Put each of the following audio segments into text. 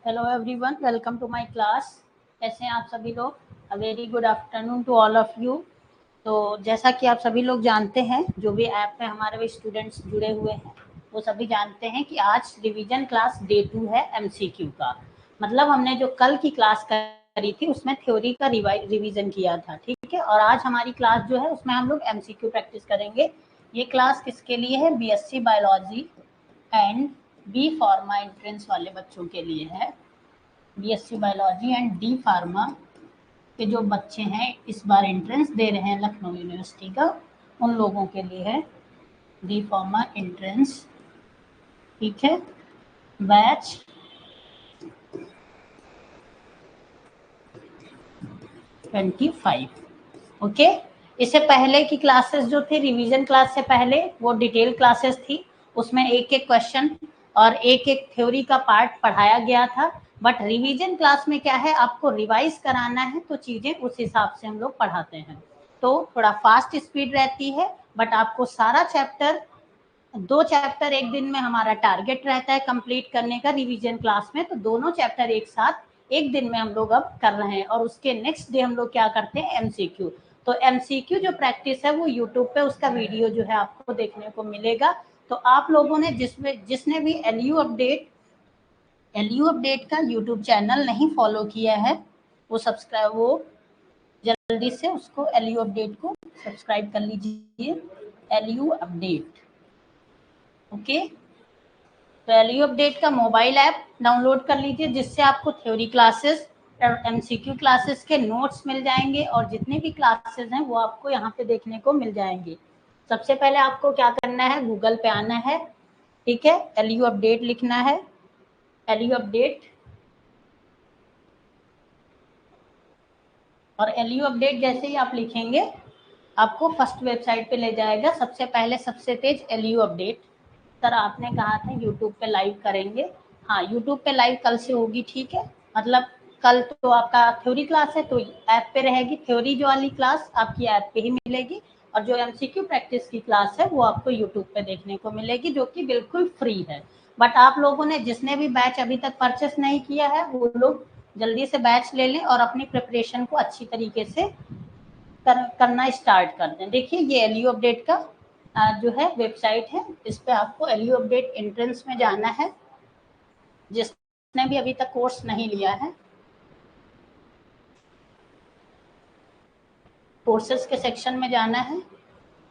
Hello everyone, welcome to my class. कैसे हैं आप सभी लोग? A very good afternoon to all of you. तो जैसा कि आप सभी लोग जानते हैं, जो भी ऐप पे हमारे भी स्टूडेंट्स जुड़े हुए हैं वो सभी जानते हैं कि आज रिवीजन क्लास डे 2 है एमसीक्यू का। मतलब हमने जो कल की क्लास करी थी उसमें थ्योरी का रिवीजन किया था, ठीक है। और आज हमारी क्लास जो है उसमें हम लोग एमसीक्यू प्रैक्टिस करेंगे। ये क्लास किसके लिए है? BSc biology and B pharma entrance वाले बच्चों के लिए है। BSc biology and D pharma के जो बच्चे हैं इस बार एंट्रेंस दे रहे हैं लखनऊ यूनिवर्सिटी का, उन लोगों के लिए है डी फार्मा एंट्रेंस, ठीक है। Batch 25, okay. इससे पहले की क्लासेस जो थी, रिवीजन क्लास से पहले, वो डिटेल क्लासेस थी। उसमें एक एक क्वेश्चन और एक एक थ्योरी का पार्ट पढ़ाया गया था। बट रिवीजन क्लास में क्या है, आपको रिवाइज कराना है तो चीजें उस हिसाब से हम लोग पढ़ाते हैं। तो थोड़ा फास्ट स्पीड रहती है, बट आपको सारा चैप्टर, 2 चैप्टर एक दिन में हमारा टारगेट रहता है कंप्लीट करने का रिवीजन क्लास में। तो दोनों चैप्टर एक साथ एक दिन में हम लोग अब कर रहे हैं, और उसके नेक्स्ट डे हम लोग क्या करते हैं, एमसीक्यू। तो एमसीक्यू जो प्रैक्टिस है वो यूट्यूब पे उसका वीडियो जो है आपको देखने को मिलेगा। तो आप लोगों ने जिसने भी एलयू अपडेट का यूट्यूब चैनल नहीं फॉलो किया है वो जल्दी से उसको एलयू अपडेट को सब्सक्राइब कर लीजिए। LU update, okay. तो एलयू अपडेट का मोबाइल ऐप डाउनलोड कर लीजिए, जिससे आपको थ्योरी क्लासेस और एमसीक्यू क्लासेस के नोट्स मिल जाएंगे, और जितने भी क्लासेस हैं वो आपको यहाँ पे देखने को मिल जाएंगे। सबसे पहले आपको क्या करना है, गूगल पे आना है, ठीक है। एलयू अपडेट लिखना है, एलयू अपडेट, और एलयू अपडेट जैसे ही आप लिखेंगे आपको फर्स्ट वेबसाइट पे ले जाएगा। सबसे पहले सबसे तेज एलयू अपडेट। सर आपने कहा था यूट्यूब पे लाइव करेंगे। हाँ, यूट्यूब पे लाइव कल से होगी, ठीक है। मतलब कल तो आपका थ्योरी क्लास है तो ऐप पे रहेगी, थ्योरी जो वाली क्लास आपकी ऐप पे ही मिलेगी, और जो एमसीक्यू प्रैक्टिस की क्लास है वो आपको यूट्यूब पे देखने को मिलेगी, जो कि बिल्कुल फ्री है। बट आप लोगों ने जिसने भी बैच अभी तक परचेस नहीं किया है वो लोग जल्दी से बैच ले लें और अपनी प्रिपरेशन को अच्छी तरीके से करना स्टार्ट कर दें। देखिए ये एलयू अपडेट का जो है वेबसाइट है, इस पे आपको एलयू अपडेट एंट्रेंस में जाना है। जिसने भी अभी तक कोर्स नहीं लिया है, कोर्सेज के सेक्शन में जाना है,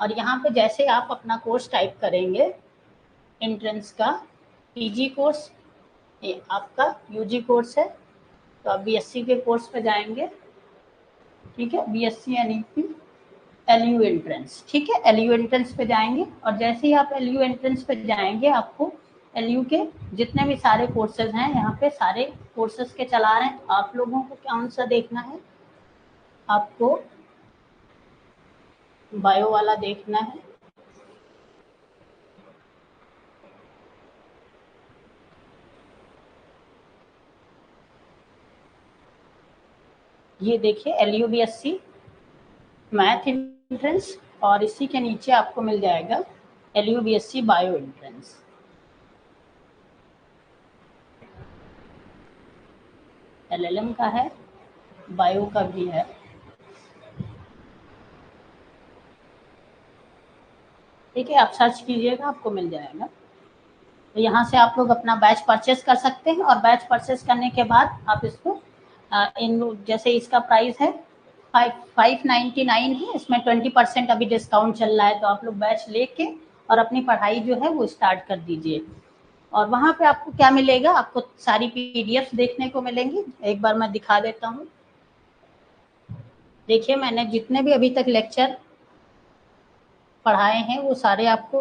और यहाँ पे जैसे आप अपना कोर्स टाइप करेंगे, एंट्रेंस का पीजी कोर्स, ये आपका यूजी कोर्स है, तो आप बीएससी के कोर्स पे जाएंगे, ठीक है। बीएससी एनईपी एलयू एंट्रेंस, ठीक है। एलयू एंट्रेंस पे जाएंगे, और जैसे ही आप एलयू एंट्रेंस पे जाएंगे आपको एलयू के जितने भी सारे कोर्सेज हैं यहाँ पे सारे कोर्सेज के चला रहे हैं। तो आप लोगों को कौन सा देखना है, आपको बायो वाला देखना है, ये देखिए एलयू बीएससी मैथ एंट्रेंस, और इसी के नीचे आपको मिल जाएगा LU BSc bio entrance. LLM का है, बायो का भी है, ठीक है। आप सर्च कीजिएगा आपको मिल जाएगा। तो यहाँ से आप लोग अपना बैच परचेस कर सकते हैं, और बैच परचेस करने के बाद आप इसको इन जैसे इसका प्राइस है 599 है, इसमें 20% अभी डिस्काउंट चल रहा है, तो आप लोग बैच लेके और अपनी पढ़ाई जो है वो स्टार्ट कर दीजिए। और वहाँ पे आपको क्या मिलेगा, आपको सारी पीडीएफ देखने को मिलेंगी। एक बार मैं दिखा देता हूँ। देखिए मैंने जितने भी अभी तक लेक्चर पढ़ाए हैं वो सारे आपको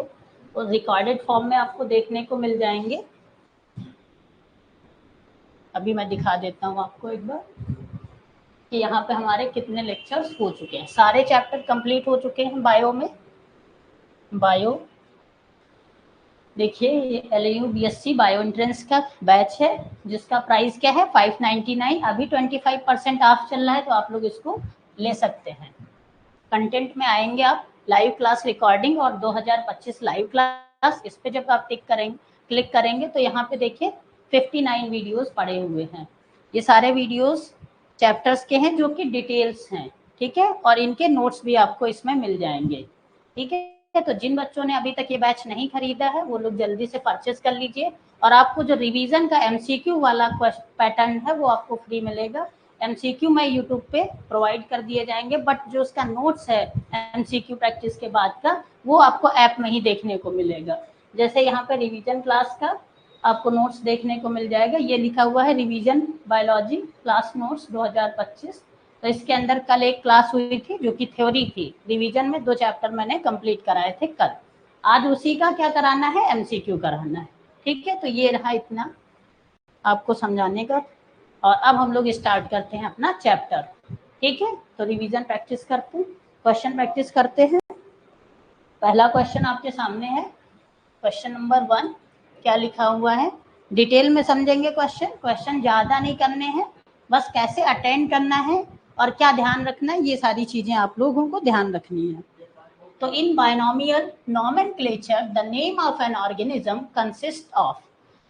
रिकॉर्डेड फॉर्म में आपको देखने को मिल जाएंगे। अभी मैं दिखा देता हूँ आपको एक बार कि यहाँ पे हमारे कितने लेक्चर्स हो चुके हैं। सारे चैप्टर कंप्लीट हो चुके हैं बायो में। बायो देखिए ये एलयू बीएससी बायो एंट्रेंस का बैच है, जिसका प्राइस क्या है 599। अभी 25% ऑफ चल रहा है, तो आप लोग इसको ले सकते हैं। कंटेंट में आएंगे आप, लाइव क्लास रिकॉर्डिंग और 2025 लाइव क्लास, इस पे जब आप क्लिक करेंगे तो यहाँ पे देखिए 59 वीडियोस पड़े हुए हैं। ये सारे वीडियोस चैप्टर्स के हैं जो कि डिटेल्स हैं, ठीक है, और इनके नोट्स भी आपको इसमें मिल जाएंगे, ठीक है। तो जिन बच्चों ने अभी तक ये बैच नहीं खरीदा है वो लोग जल्दी से परचेज कर लीजिए, और आपको जो रिवीजन का एमसीक्यू वाला पैटर्न है वो आपको फ्री मिलेगा। एमसीक्यू मैं यूट्यूब पे प्रोवाइड कर दिए जाएंगे, बट जो उसका नोट्स है एमसीक्यू प्रैक्टिस के बाद का वो आपको ऐप में ही देखने को मिलेगा। जैसे यहाँ पे रिवीजन क्लास का आपको नोट्स देखने को मिल जाएगा, ये लिखा हुआ है रिवीजन बायोलॉजी क्लास नोट्स 2025। तो इसके अंदर कल एक क्लास हुई थी जो कि थ्योरी थी, रिवीजन में 2 चैप्टर मैंने कंप्लीट कराए थे कल। आज उसी का क्या कराना है, एमसीक्यू कराना है, ठीक है। तो ये रहा इतना आपको समझाने का, और अब हम लोग स्टार्ट करते हैं अपना चैप्टर, ठीक है। तो रिवीजन प्रैक्टिस करते हैं, क्वेश्चन प्रैक्टिस करते हैं। पहला क्वेश्चन आपके सामने है, क्वेश्चन नंबर 1 क्या लिखा हुआ है, डिटेल में समझेंगे क्वेश्चन ज़्यादा नहीं करने हैं, बस कैसे अटेंड करना है और क्या ध्यान रखना है, ये सारी चीज़ें आप लोगों को ध्यान रखनी है। तो in binomial nomenclature the name of an organism consist of,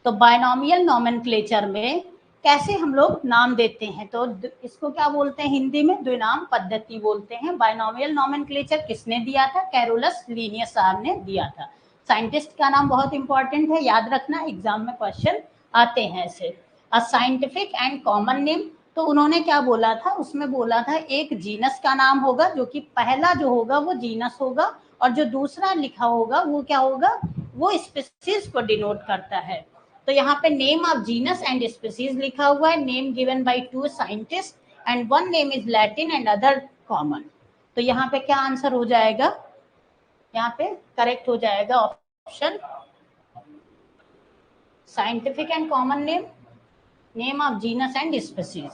तो बायनोमियल नॉमेनक्लेचर में कैसे हम लोग नाम देते हैं, तो इसको क्या बोलते हैं हिंदी में, द्विनाम पद्धति बोलते हैं। बायनोमियल नॉमेनक्लेचर किसने दिया था, कैरोलस लीनियस साहब ने दिया था। साइंटिस्ट का नाम बहुत इंपॉर्टेंट है, याद रखना, एग्जाम में क्वेश्चन आते हैं ऐसे। A scientific and common name, तो उन्होंने क्या बोला था, उसमें बोला था एक जीनस का नाम होगा, जो कि पहला जो होगा वो जीनस होगा, और जो दूसरा लिखा होगा वो क्या होगा, वो स्पीसीज को डिनोट करता है। तो यहाँ पे name of genus and species लिखा हुआ है, name given by 2 scientist and one name is Latin and other common. तो यहाँ पे क्या आंसर हो जाएगा, यहाँ पे करेक्ट हो जाएगा option scientific and common name, name of genus and species,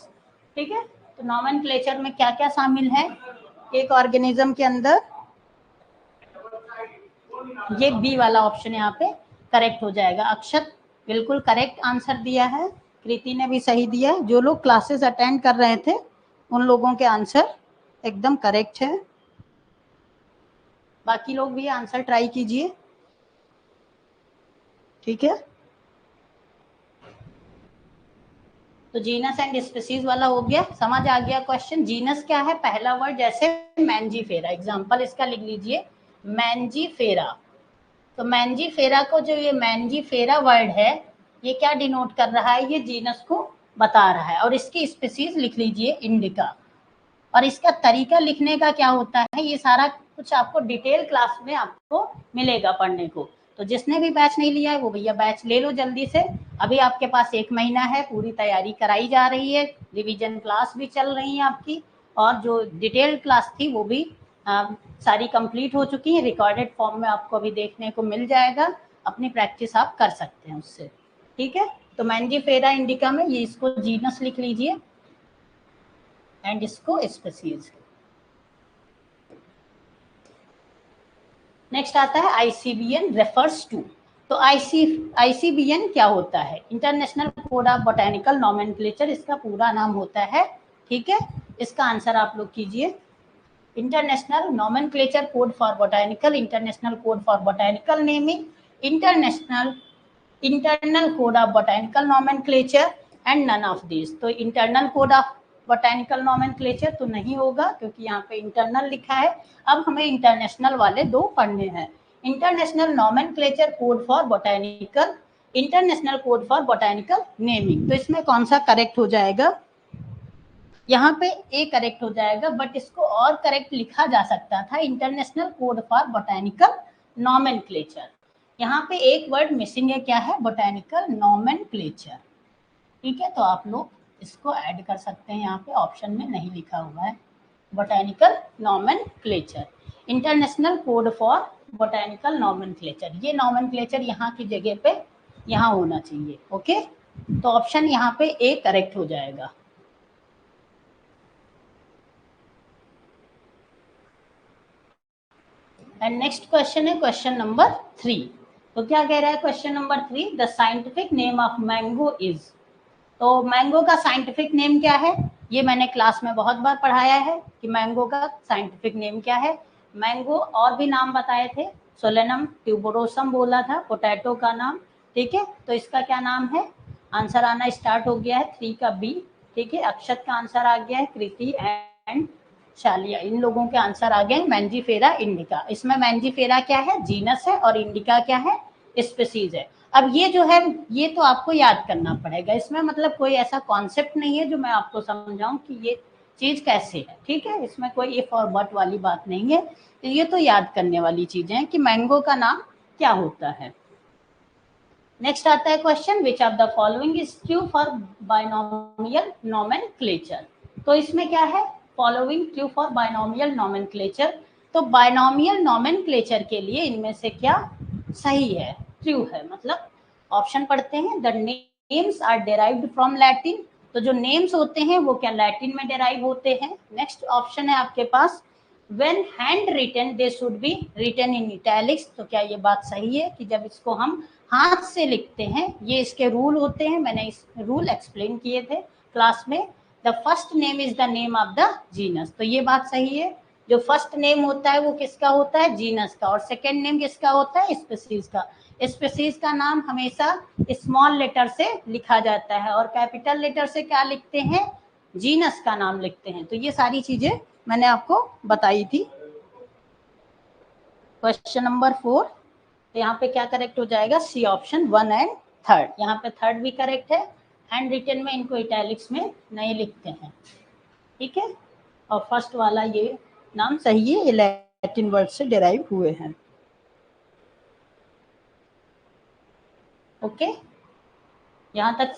ठीक है। तो नॉमेनक्लेचर में क्या क्या शामिल है एक ऑर्गेनिज्म के अंदर, ये बी वाला ऑप्शन यहाँ पे करेक्ट हो जाएगा। अक्षत बिल्कुल करेक्ट आंसर दिया है, कृति ने भी सही दिया है, जो लोग क्लासेस अटेंड कर रहे थे उन लोगों के आंसर एकदम करेक्ट है। बाकी लोग भी आंसर ट्राई कीजिए, ठीक है। तो जीनस एंड स्पीसीज वाला हो गया, समझ आ गया क्वेश्चन। जीनस क्या है, पहला वर्ड जैसे मैंजीफेरा, एग्जांपल इसका लिख लीजिए मैंजीफेरा। तो मैंजीफेरा को जो ये मैंजीफेरा वर्ड है ये क्या डिनोट कर रहा है, ये जीनस को बता रहा है। और इसकी स्पीसीज लिख लीजिए इंडिका। और इसका तरीका लिखने का क्या होता है, ये सारा कुछ आपको डिटेल क्लास में आपको मिलेगा पढ़ने को। तो जिसने भी बैच नहीं लिया है वो भैया बैच ले लो जल्दी से, अभी आपके पास 1 महीना है, पूरी तैयारी कराई जा रही है, रिवीजन क्लास भी चल रही है आपकी, और जो डिटेल क्लास थी वो भी सारी कंप्लीट हो चुकी है, रिकॉर्डेड फॉर्म में आपको अभी देखने को मिल जाएगा, अपनी प्रैक्टिस आप कर सकते हैं उससे, ठीक है। तो मैंजीफेरा इंडिका में ये इसको जीनस लिख लीजिए एंड इसको स्पीसीज। नेक्स्ट आता है आईसीबीएन रेफर्स टू। तो आईसीबीएन क्या होता है, international code of botanical nomenclature इसका पूरा नाम होता है, ठीक है। इसका आंसर आप लोग कीजिए, international nomenclature code for botanical, international code for botanical naming, international internal code of botanical nomenclature and none of this. तो internal code of botanical nomenclature तो नहीं होगा क्योंकि यहाँ पे इंटरनल लिखा है। अब हमें इंटरनेशनल वाले 2 पढ़ने हैं, international nomenclature code for botanical, international code for botanical naming. तो इसमें कौन सा करेक्ट हो जाएगा, यहाँ पे ए करेक्ट हो जाएगा, बट इसको और करेक्ट लिखा जा सकता था, international code for botanical nomenclature. यहाँ पे एक वर्ड मिसिंग है, क्या है, बोटेनिकल नॉमेनक्लेचर, ठीक है। तो आप लोग इसको ऐड कर सकते हैं, यहाँ पे ऑप्शन में नहीं लिखा हुआ है botanical nomenclature, international code for botanical nomenclature, ये नॉमेनक्लेचर यहाँ की जगह पे यहाँ होना चाहिए, ओके। तो ऑप्शन यहाँ पे ए करेक्ट हो जाएगा। एंड नेक्स्ट क्वेश्चन है क्वेश्चन नंबर 3। तो क्या कह रहा है question number 3, the scientific name of mango is. तो मैंगो का साइंटिफिक नेम क्या है, ये मैंने क्लास में बहुत बार पढ़ाया है कि मैंगो का साइंटिफिक नेम क्या है। मैंगो और भी नाम बताए थे, सोलेनम ट्यूबरोसम बोला था, पोटैटो का नाम, ठीक है। तो इसका क्या नाम है, आंसर आना स्टार्ट हो गया है 3 का बी, ठीक है। अक्षत का आंसर आ गया है कृति एंड शालिया, इन लोगों के आंसर आ गए मैंजीफेरा इंडिका। इसमें मैंजीफेरा क्या है, जीनस है, और इंडिका क्या है, स्पीसीज है। अब ये जो है ये तो आपको याद करना पड़ेगा, इसमें मतलब कोई ऐसा कॉन्सेप्ट नहीं है जो मैं आपको समझाऊं कि ये चीज कैसे है, ठीक है। इसमें कोई इफ और बट वाली बात नहीं है, तो ये तो याद करने वाली चीजें हैं कि मैंगो का नाम क्या होता है। नेक्स्ट आता है question, which of the following is true for binomial nomenclature. तो इसमें क्या है, following true for binomial nomenclature. तो बाइनोमियल नोमेनक्लेचर के लिए इनमें से क्या सही है, ट्रू है। मतलब ऑप्शन पढ़ते हैं, the names are derived from Latin. तो जो नेम्स होते हैं वो क्या लैटिन में डेराइव होते हैं। नेक्स्ट ऑप्शन है आपके पास, when hand written they should be written in italics। तो क्या ये बात सही है कि जब इसको हम हाथ से लिखते हैं, ये इसके रूल होते हैं, मैंने इस रूल एक्सप्लेन किए थे क्लास में। The first name is the name of the genus. तो ये बात सही है, जो फर्स्ट नेम होता है वो किसका होता है, जीनस का, और सेकेंड नेम किसका होता है, स्पीसीज का। स्पीसीज का नाम हमेशा स्मॉल लेटर से लिखा जाता है, और कैपिटल लेटर से क्या लिखते हैं, जीनस का नाम लिखते हैं। तो ये सारी चीजें मैंने आपको बताई थी। क्वेश्चन नंबर 4, तो यहाँ पे क्या करेक्ट हो जाएगा, सी ऑप्शन 1 एंड 3। यहाँ पे 3 भी करेक्ट है, हैंड रिटन में इनको इटैलिक्स में नहीं लिखते हैं, ठीक है। और फर्स्ट वाला ये नाम सही है, ये लैटिन वर्ड से डिराइव हुए हैं। ओके, यहाँ तक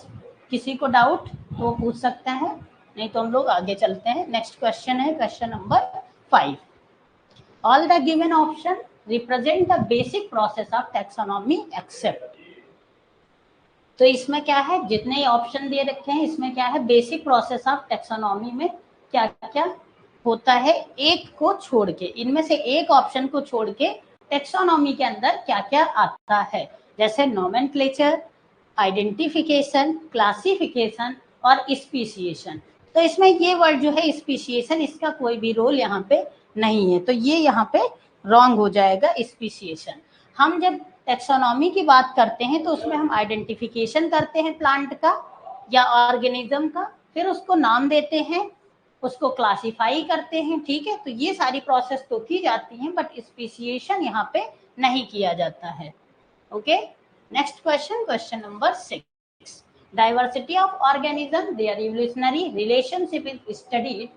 किसी को डाउट तो वो पूछ सकते हैं, नहीं तो हम लोग आगे चलते हैं। नेक्स्ट क्वेश्चन है question number 5, all the given option represent the basic process of taxonomy except. तो इसमें क्या है, जितने ऑप्शन दे रखे हैं इसमें क्या है, बेसिक प्रोसेस ऑफ टैक्सोनॉमी में क्या क्या होता है, एक को छोड़ के, इनमें से एक ऑप्शन को छोड़ के टैक्सोनॉमी के अंदर क्या क्या आता है, जैसे नोमेनक्लेचर, आइडेंटिफिकेशन, क्लासिफिकेशन और स्पीशिएशन। तो इसमें ये वर्ड जो है स्पीशिएशन, इसका कोई भी रोल यहाँ पे नहीं है, तो ये यहाँ पे रॉन्ग हो जाएगा स्पीशिएशन। हम जब टेक्सोनॉमी की बात करते हैं तो उसमें हम आइडेंटिफिकेशन करते हैं प्लांट का या ऑर्गेनिज्म का, फिर उसको नाम देते हैं, उसको क्लासिफाई करते हैं, ठीक है। तो ये सारी प्रोसेस तो की जाती है, बट स्पीशिएशन यहाँ पे नहीं किया जाता है। Okay, next question, question number 6, diversity of organism their evolutionary relationship is studied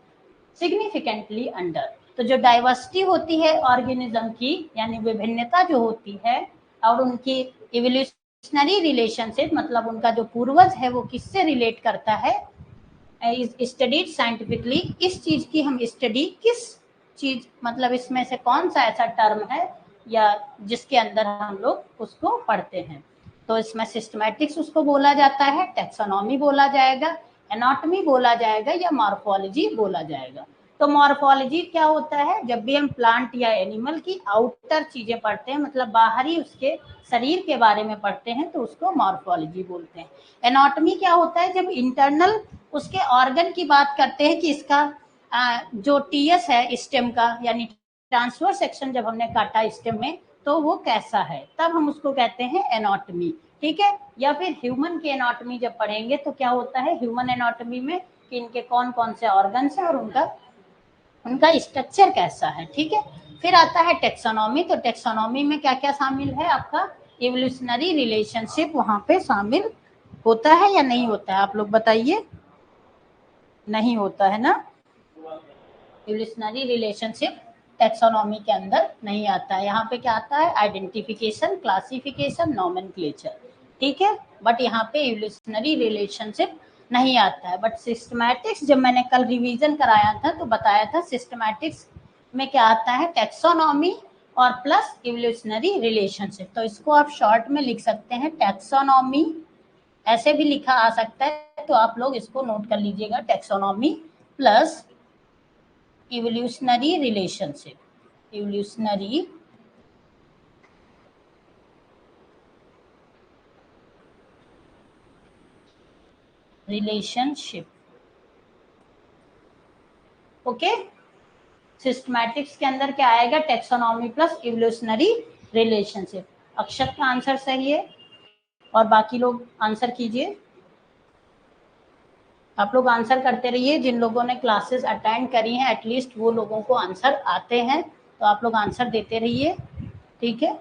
significantly under. तो जो डाइवर्सिटी होती है ऑर्गेनिज्म की, यानी विभिन्नता जो होती है, और उनकी इवोल्यूशनरी रिलेशनशिप, मतलब उनका जो पूर्वज है वो किससे रिलेट करता है, इज स्टडीड साइंटिफिकली। इस चीज की हम स्टडी किस चीज, मतलब इसमें से कौन सा ऐसा टर्म है या जिसके अंदर हम लोग उसको पढ़ते हैं। तो इसमें सिस्टमैटिक्स उसको बोला जाता है, टैक्सोनॉमी बोला जाएगा, एनाटॉमी बोला जाएगा, या मॉर्फोलॉजी बोला जाएगा। तो मॉर्फोलॉजी क्या होता है, जब भी हम प्लांट या एनिमल की आउटर चीजें पढ़ते हैं, मतलब बाहरी उसके शरीर के बारे में पढ़ते हैं, तो उसको मॉर्फोलॉजी बोलते हैं। एनाटॉमी क्या होता है, जब इंटरनल उसके ऑर्गन की बात करते हैं कि इसका जो टीएस है स्टेम का, यानी ट्रांसफर सेक्शन जब हमने काटा स्टेम में, तो वो कैसा है, तब हम उसको कहते हैं एनाटॉमी, ठीक है। या फिर ह्यूमन की एनाटॉमी जब पढ़ेंगे तो क्या होता है ह्यूमन एनाटॉमी में, कि इनके कौन कौन से ऑर्गन्स हैं और उनका स्ट्रक्चर कैसा है, ठीक है। फिर आता है टेक्सोनॉमी। तो टेक्सोनॉमी में क्या क्या शामिल है, आपका इवोल्यूशनरी रिलेशनशिप वहां पे शामिल होता है या नहीं होता है, आप लोग बताइए। नहीं होता है ना, इवोल्यूशनरी रिलेशनशिप टेक्सोनॉमी के अंदर नहीं आता है। यहाँ पे क्या आता है, आइडेंटिफिकेशन, क्लासिफिकेशन, नोमेनक्लेचर, ठीक है। बट यहाँ पे इवोल्यूशनरी रिलेशनशिप नहीं आता है। बट सिस्टमैटिक्स जब मैंने कल रिवीजन कराया था तो बताया था, सिस्टमैटिक्स में क्या आता है, टैक्सोनॉमी और प्लस इवोल्यूशनरी रिलेशनशिप। तो इसको आप शॉर्ट में लिख सकते हैं टैक्सोनॉमी, ऐसे भी लिखा आ सकता है, तो आप लोग इसको नोट कर लीजिएगा, taxonomy plus evolutionary relationship, evolutionary relationship. Okay, systematics के अंदर क्या आएगा, taxonomy plus evolutionary relationship. Akshat का आंसर सही है, और बाकी लोग आंसर कीजिए। आप लोग आंसर करते रहिए, जिन लोगों ने क्लासेस अटेंड करी हैं एटलीस्ट वो लोगों को आंसर आते हैं, तो आप लोग आंसर देते रहिए, ठीक है।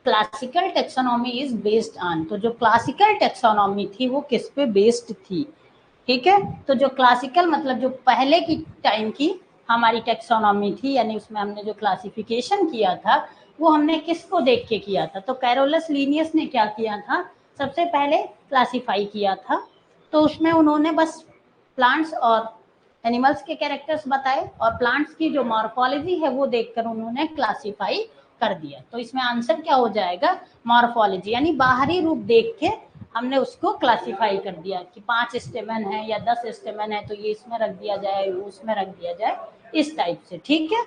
Classical taxonomy is based on, तो जो क्लासिकल टेक्सोनॉमी थी वो किस पे बेस्ड थी, ठीक है। तो जो क्लासिकल मतलब जो पहले की टाइम की हमारी टेक्सोनॉमी थी, यानी उसमें हमने जो क्लासिफिकेशन किया था वो हमने किसको देख के किया था, तो कैरोलस लीनियस ने क्या किया था, सबसे पहले क्लासिफाई किया था। तो उसमें उन्होंने बस प्लांट्स और एनिमल्स के कैरेक्टर्स बताए और प्लांट्स की जो मॉर्फोलॉजी है वो देखकर उन्होंने क्लासिफाई कर दिया। तो इसमें आंसर क्या हो जाएगा, मॉर्फोलॉजी, यानी बाहरी रूप देख के हमने उसको क्लासिफाई कर दिया कि 5 स्टेमन है या 10 स्टेमन है तो ये इसमें रख दिया जाए, वो उसमें रख दिया जाए, इस टाइप से, ठीक है।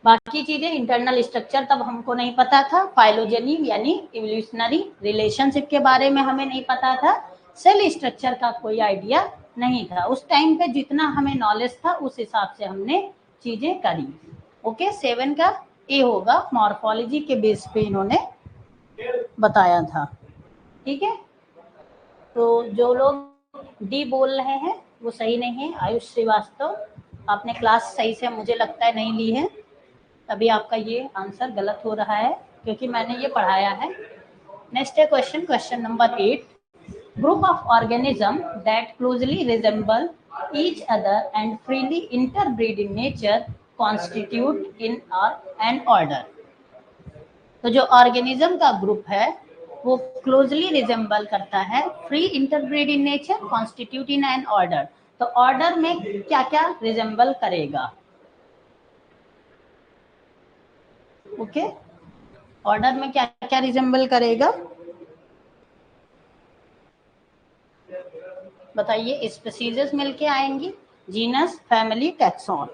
बाकी चीजें इंटरनल स्ट्रक्चर तब हमको नहीं पता था, फाइलोजेनी यानी इवोल्यूशनरी रिलेशनशिप के बारे में हमें नहीं पता था, सेल स्ट्रक्चर का कोई आइडिया नहीं था उस टाइम पे, जितना हमें नॉलेज था उस हिसाब से हमने चीजें करी। ओके, 7 का ए होगा, मॉर्फोलॉजी के बेस पे इन्होंने बताया था, ठीक है। तो जो लोग डी बोल रहे हैं वो सही नहीं है। आयुष श्रीवास्तव, आपने क्लास सही से मुझे लगता है नहीं ली है, तभी आपका ये आंसर गलत हो रहा है, क्योंकि मैंने ये पढ़ाया है। नेक्स्ट है question, question number 8, group of organism that closely resemble each other and freely interbreed in nature constitute in an order. तो जो ऑर्गेनिज्म का ग्रुप है वो क्लोजली रिजेंबल करता है, free interbreed in nature, constitute in an order. तो order में क्या क्या रिजेंबल करेगा, ओके, ऑर्डर में क्या क्या रिजेंबल करेगा बताइए। स्पीसीज मिलके आएंगी, genus, family, taxon.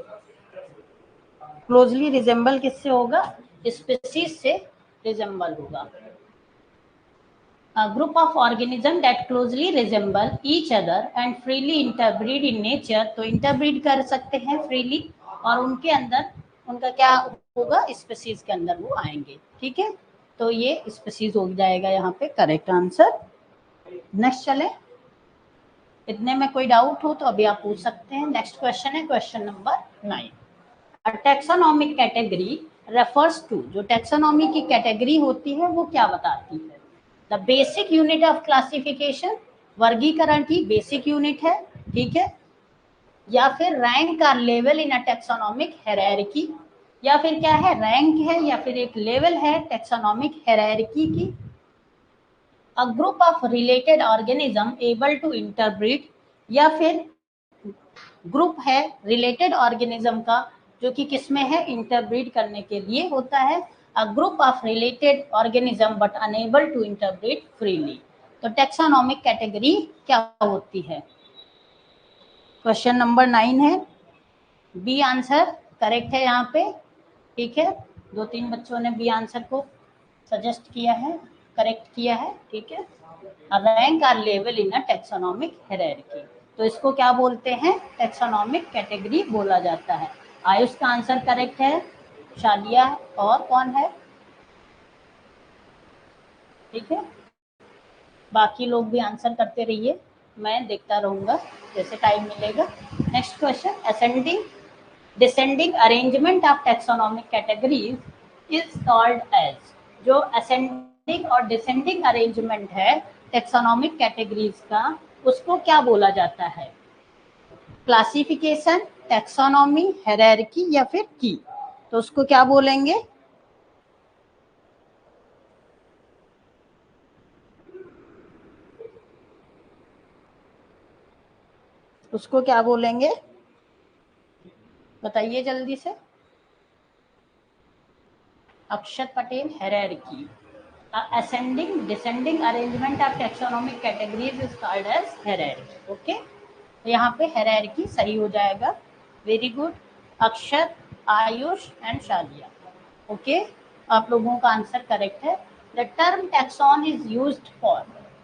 Closely resemble किससे होगा, स्पीसीज से रिजेंबल होगा। A group of organisms that closely resemble each other and freely interbreed in nature, तो interbreed कर सकते हैं freely, और उनके अंदर उनका क्या होगा, स्पीसीज के अंदर वो आएंगे, ठीक है। तो ये स्पीसीज हो जाएगा यहाँ पे करेक्ट आंसर। नेक्स्ट चले, इतने में कोई डाउट हो तो अभी आप पूछ सकते हैं। नेक्स्ट क्वेश्चन है question number 9, a taxonomic category refers to, जो टैक्सोनॉमी की कैटेगरी होती है वो क्या बताती है, the basic unit of classification, वर्गीकरण की बेसिक यूनिट है, ठीक है, या फिर रैंक का level in a taxonomic hierarchy, या फिर क्या है, रैंक है या फिर एक लेवल है टैक्सोनॉमिक हायरार्की की, a group of related organism able to interbreed, या फिर ग्रुप है रिलेटेड ऑर्गेनिज्म का जो कि किसमें है, इंटरब्रीड करने के लिए होता है, a group of related organism but unable to interbreed freely. तो टैक्सोनॉमिक कैटेगरी क्या होती है, क्वेश्चन नंबर 9 है, बी आंसर करेक्ट है यहाँ पे, ठीक है। 2-3 बच्चों ने बी आंसर को सजेस्ट किया है, करेक्ट किया है, ठीक है। Rank or level in a taxonomic hierarchy, तो इसको क्या बोलते हैं, टैक्सोनॉमिक कैटेगरी बोला जाता है। आयुष का आंसर करेक्ट है, शादिया और कौन है, ठीक है। बाकी लोग भी आंसर करते रहिए, मैं देखता रहूंगा जैसे टाइम मिलेगा। Next question, ascending descending arrangement of taxonomic categories is called as, जो असेंडिंग और डिसेंडिंग अरेंजमेंट है टैक्सोनॉमिक कैटेगरीज का उसको क्या बोला जाता है, क्लासिफिकेशन, टैक्सोनॉमी, हायरार्की या फिर की, तो उसको क्या बोलेंगे, उसको क्या बोलेंगे बताइए जल्दी से। Akshat Patel, hierarchy, ascending descending arrangement of taxonomic categories is called as hierarchy, okay. तो यहाँ पे hierarchy सही हो जाएगा, very good, Akshat, Ayush and Shaliya, okay, आप लोगों का आंसर करेक्ट है। The term taxon is used for,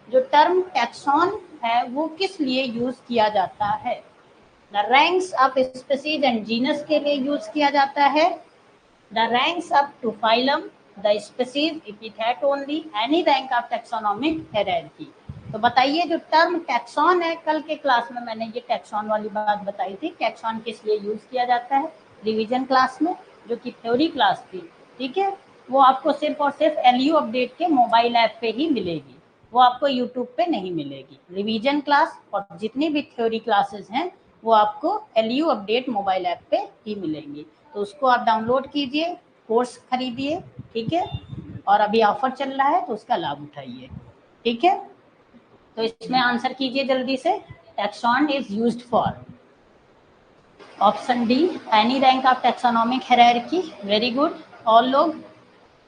जो टर्म टैक्सॉन है वो किस लिए यूज किया जाता है, the ranks of species and genus के लिए यूज किया जाता है, the ranks up to phylum, the species epithet only, any rank of taxonomic hierarchy, तो बताइए जो टर्म टैक्सॉन है, कल के क्लास में मैंने ये टैक्सॉन वाली बात बताई थी। टैक्सॉन किस लिए यूज किया जाता है रिवीजन क्लास में, जो कि थ्योरी क्लास थी, ठीक है, वो आपको सिर्फ और सिर्फ LU अपडेट के मोबाइल ऐप पे ही मिलेगी, वो आपको यूट्यूब पे नहीं मिलेगी। रिवीजन क्लास और जितनी भी थ्योरी क्लासेस हैं वो आपको LU अपडेट मोबाइल ऐप पे ही मिलेंगी। तो उसको आप डाउनलोड कीजिए, कोर्स खरीदिए, ठीक है, और अभी ऑफर चल रहा है तो उसका लाभ उठाइए, ठीक है। तो इसमें आंसर कीजिए जल्दी से। Taxon is used for option D any rank of taxonomic hierarchy. Very good all लोग,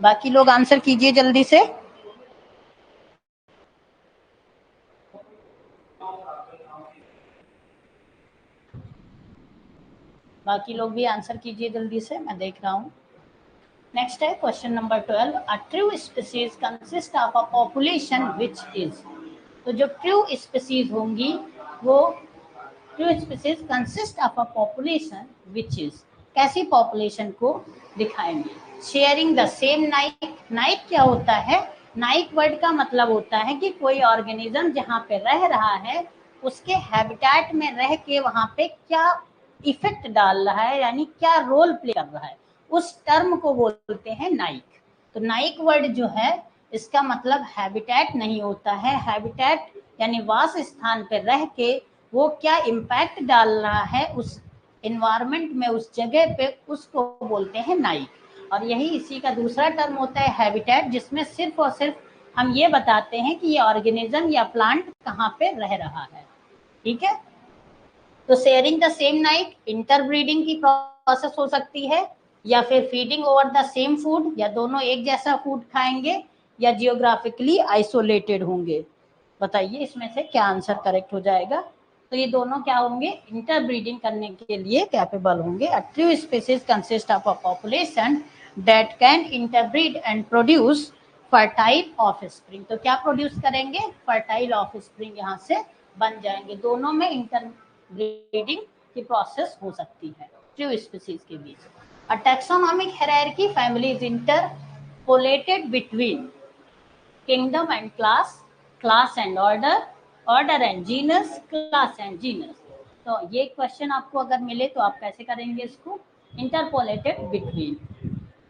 बाकी लोग आंसर कीजिए जल्दी से। बाकी लोग भी आंसर कीजिए जल्दी से, मैं देख रहा हूँ। नेक्स्ट है question number 12। A true species consist of a population which is. तो जो ट्रू स्पीसीज होंगी वो true species consist of a population which is, कैसी पॉपुलेशन को दिखाएंगे। Sharing the same Naik. Naik क्या होता है, नाइक वर्ड का मतलब होता है कि कोई ऑर्गेनिज्म जहाँ पे रह रहा है उसके हैबिटेट में रह के वहाँ पे क्या इफेक्ट डाल रहा है, यानी क्या रोल प्ले कर रहा है, उस टर्म को बोलते हैं नाइक। तो नाइक वर्ड जो है इसका मतलब हैबिटेट नहीं होता है। हैबिटेट यानी वास स्थान पर रह के वो क्या इम्पैक्ट डाल रहा है उस इन्वायरमेंट में, उस जगह पे, उसको बोलते हैं नाइक। और यही इसी का दूसरा टर्म होता है हैबिटेट, जिसमें सिर्फ और सिर्फ हम ये बताते हैं कि ये ऑर्गेनिज्म या प्लांट कहाँ पे रह रहा है, ठीक है। तो sharing the same Naik interbreeding की प्रोसेस हो सकती है, या फिर feeding over the same food, या दोनों एक जैसा फूड खाएंगे, या जियोग्राफिकली आइसोलेटेड होंगे। बताइए इसमें से क्या आंसर करेक्ट हो जाएगा। तो ये दोनों क्या होंगे, इंटरब्रीडिंग करने के लिए कैपेबल होंगे। A true species consist of a population that can interbreed and produce fertile offspring. तो क्या प्रोड्यूस करेंगे, फर्टाइल ऑफस्प्रिंग यहाँ से बन जाएंगे। दोनों में इंटरब्रीडिंग की प्रोसेस हो सकती है ट्रू स्पीसीज के बीच। A taxonomic hierarchy family is interpolated between kingdom and class, class and order, order and genus, class and genus। तो ये क्वेश्चन आपको अगर मिले तो आप कैसे करेंगे इसको, इंटरपोलेटेड बिटवीन,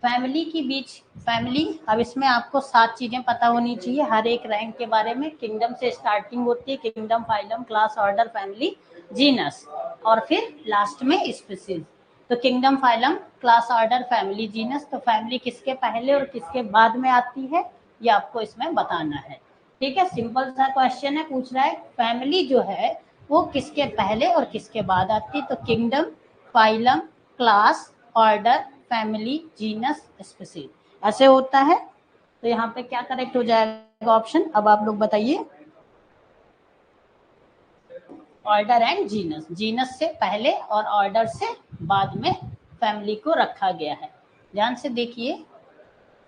फैमिली के बीच। फैमिली, अब इसमें आपको 7 चीजें पता होनी चाहिए हर एक रैंक के बारे में। किंगडम से स्टार्टिंग होती है, kingdom, phylum, class, order, family, genus, और फिर लास्ट में स्पीसीज। तो kingdom, phylum, class, order, family, genus. तो फैमिली किसके पहले और किसके बाद में आती है ये आपको इसमें बताना है, ठीक है। सिंपल सा क्वेश्चन है, पूछ रहा है फैमिली जो है वो किसके पहले और किसके बाद आती है। तो kingdom, phylum, class, order, family, genus, species, ऐसे होता है। तो यहाँ पे क्या करेक्ट हो जाएगा ऑप्शन, अब आप लोग बताइए। ऑर्डर एंड जीनस, जीनस से पहले और ऑर्डर से बाद में फैमिली को रखा गया है। ध्यान से देखिए,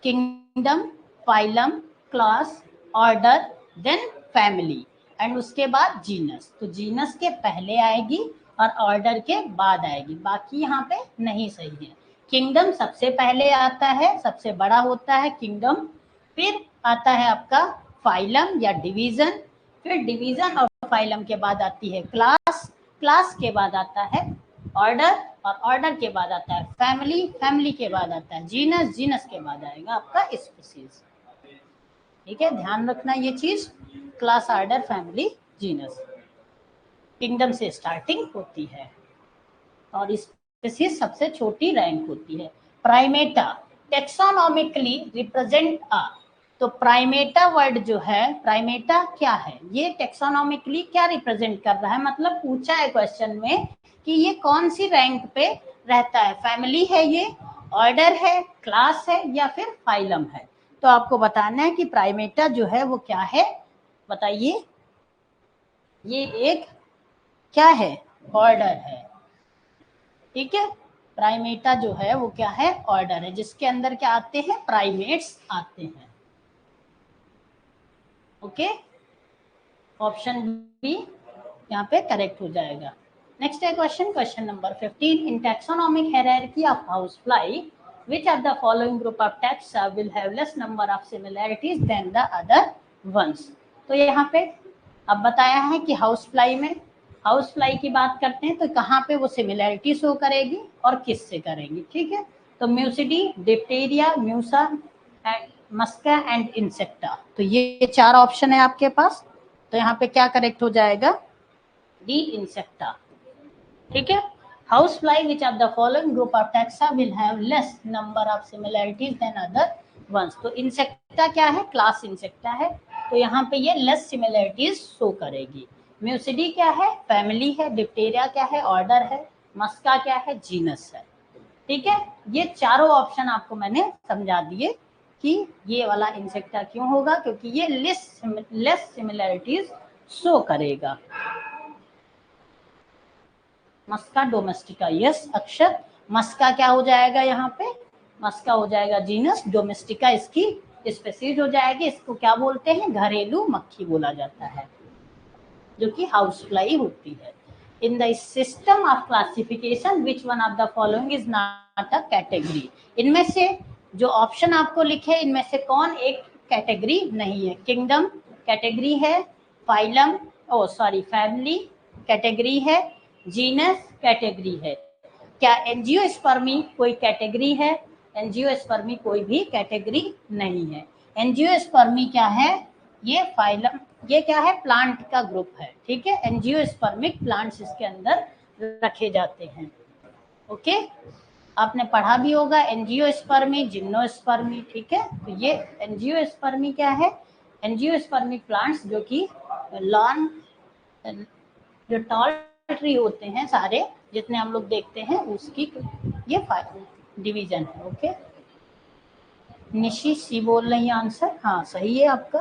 kingdom, phylum, class, order, then family, and उसके बाद जीनस। तो जीनस के पहले आएगी और ऑर्डर के बाद आएगी, बाकी यहाँ पे नहीं सही है। किंगडम सबसे पहले आता है, सबसे बड़ा होता है किंगडम, फिर आता है आपका फाइलम या डिवीजन, फिर डिवीजन और फाइलम के बाद आती है क्लास, क्लास के बाद आता है ऑर्डर, और ऑर्डर के बाद आता है फैमिली, फैमिली के बाद आता है जीनस, जीनस के बाद आएगा आपका स्पीसीज, ठीक है। ध्यान रखना ये चीज, class, order, family, genus, kingdom से स्टार्टिंग होती है और स्पीसीज सबसे छोटी रैंक होती है। Primata taxonomically represent a. तो प्राइमेटा वर्ड जो है, प्राइमेटा क्या है, ये टेक्सोनॉमिकली क्या रिप्रेजेंट कर रहा है, मतलब पूछा है क्वेश्चन में कि ये कौन सी रैंक पे रहता है, फैमिली है ये, ऑर्डर है, क्लास है, या फिर फाइलम है। तो आपको बताना है कि प्राइमेटा जो है वो क्या है, बताइए। ये एक क्या है, ऑर्डर है, ठीक है। प्राइमेटा जो है वो क्या है, ऑर्डर है, जिसके अंदर क्या आते हैं, प्राइमेट्स आते हैं, ओके। ऑप्शन बी यहाँ पे करेक्ट हो जाएगा। नेक्स्ट है question, question number 15। In taxonomic hierarchy of house fly which of the following group of taxa will have less number of similarities than the other ones। तो यहाँ पे अब बताया है कि हाउस फ्लाई में, हाउस फ्लाई की बात करते हैं तो कहाँ पे वो सिमिलैरिटी शो करेगी और किस से करेंगी, ठीक है। तो Muscidae, Diptera, Musa, Musca and Insecta, तो ये 4 ऑप्शन है आपके पास। तो यहाँ पे क्या करेक्ट हो जाएगा, डी इंसेक्टा, ठीक है। House fly which of the following group of taxa will have less number of similarities than other ones, तो इंसेक्टा क्या है, क्लास इंसेक्टा है, तो यहाँ पे ये लेस सिमिलैरिटीज शो करेगी। म्यूसिडी क्या है, फैमिली है, डिप्टेरिया क्या है, ऑर्डर है, मस्का क्या है, जीनस है, ठीक है। ये चारों ऑप्शन आपको मैंने समझा दिए कि ये वाला इंसेक्टा क्यों होगा, क्योंकि ये लेस सिमिलैरिटीज शो करेगा। मस्का डोमेस्टिका, यस अक्षर, मस्का क्या हो जाएगा, यहाँ पे मस्का हो जाएगा जीनस, डोमेस्टिका इसकी स्पेसीज हो जाएगी। इसको क्या बोलते हैं, घरेलू मक्खी बोला जाता है, जो कि हाउस फ्लाई होती है। In the system of classification which one of the following is not a category, इनमें से जो ऑप्शन आपको लिखे इनमें से कौन एक कैटेगरी नहीं है। किंगडम कैटेगरी है, फाइलम फैमिली कैटेगरी है, जीनस कैटेगरी है। क्या एंजियोस्पर्मी कोई कैटेगरी है, एंजियोस्पर्मी कोई भी कैटेगरी नहीं है। एंजियोस्पर्मी क्या है, ये फाइलम, ये क्या है, प्लांट का ग्रुप है, ठीक है। एंजियोस्पर्मिक प्लांट्स इसके अंदर रखे जाते हैं, ओके। आपने पढ़ा भी होगा एंजियोस्पर्मी, जिम्नोस्पर्मी, ठीक है। तो ये एंजियोस्पर्मी क्या है, एंजियोस्पर्मिक प्लांट्स जो कि लॉन, जो टॉल ट्री होते हैं सारे जितने हम लोग देखते हैं उसकी ये डिवीजन है, ओके। निशी सी बोल रही है आंसर, हाँ सही है आपका,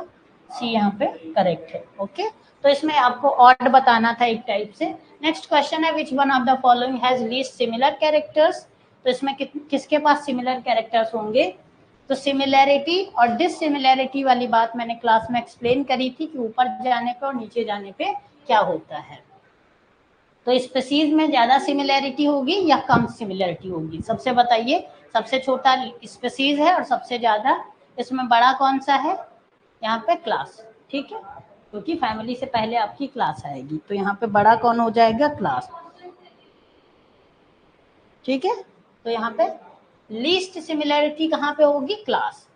सी यहाँ पे करेक्ट है, ओके। तो इसमें आपको ऑड बताना था एक टाइप से। नेक्स्ट क्वेश्चन है which one of the following has least similar characters, तो इसमें किसके पास सिमिलर कैरेक्टर्स होंगे। तो सिमिलैरिटी और डिससिमिलैरिटी वाली बात मैंने क्लास में एक्सप्लेन करी थी कि ऊपर जाने पे और नीचे जाने पे क्या होता है। तो स्पीशीज में ज्यादा सिमिलैरिटी होगी या कम सिमिलैरिटी होगी, सबसे बताइए। सबसे छोटा स्पीशीज है और सबसे ज्यादा, इसमें बड़ा कौन सा है, यहाँ पे क्लास, ठीक है, क्योंकि फैमिली से पहले आपकी क्लास आएगी, तो यहाँ पे बड़ा कौन हो जाएगा, क्लास, ठीक है। तो यहाँ पे लीस्ट सिमिलैरिटी कहाँ पे होगी, क्लास,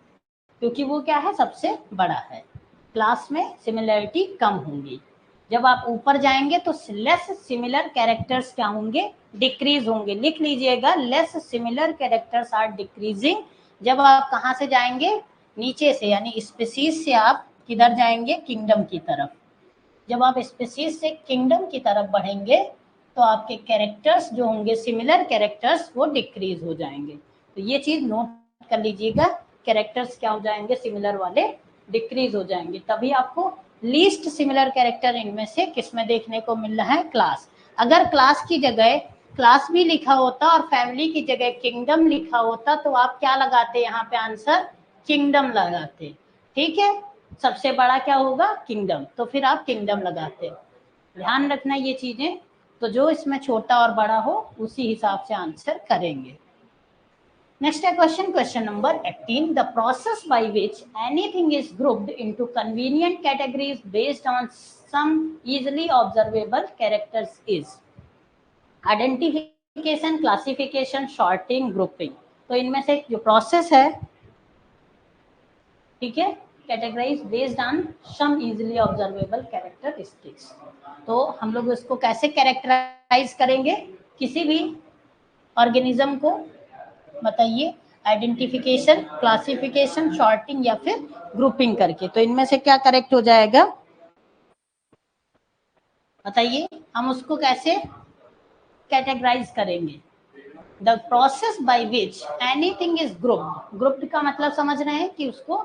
क्योंकि वो क्या है, सबसे बड़ा है। क्लास में सिमिलैरिटी कम होंगी। जब आप ऊपर जाएंगे तो लेस सिमिलर कैरेक्टर्स क्या होंगे, डिक्रीज होंगे। लिख लीजिएगा, less similar characters are decreasing. जब आप कहाँ से जाएंगे, नीचे से, यानी स्पीशीज से आप किधर जाएंगे, किंगडम की तरफ। जब आप स्पीशीज से किंगडम की तरफ बढ़ेंगे तो आपके कैरेक्टर्स जो होंगे, सिमिलर कैरेक्टर्स, वो डिक्रीज हो जाएंगे। तो ये चीज नोट कर लीजिएगा, कैरेक्टर्स क्या हो जाएंगे, सिमिलर वाले डिक्रीज हो जाएंगे। तभी आपको लीस्ट सिमिलर कैरेक्टर इनमें से किसमें देखने को मिल रहा है, क्लास। अगर क्लास की जगह क्लास भी लिखा होता और फैमिली की जगह किंगडम लिखा होता तो आप क्या लगाते, यहाँ पे आंसर किंगडम लगाते, ठीक है। सबसे बड़ा क्या होगा, किंगडम, तो फिर आप किंगडम लगाते। ध्यान रखना ये चीजें, तो जो इसमें छोटा और बड़ा हो उसी हिसाब से आंसर करेंगे। Next question number 18. The process by which anything is grouped into convenient categories based on some easily observable characters is identification, classification, sorting, grouping. तो इनमें से जो प्रोसेस है, ठीक है, categorize based on some easily observable characteristics. तो हम लोग इसको कैसे कैरेक्टराइज करेंगे, किसी भी ऑर्गेनिज्म को बताइए, आइडेंटिफिकेशन, क्लासिफिकेशन, सॉर्टिंग या फिर ग्रुपिंग करके। तो इनमें से क्या करेक्ट हो जाएगा, बताइए, हम उसको कैसे कैटेगराइज करेंगे। The process by which anything is grouped, grouped का मतलब समझ रहे हैं कि उसको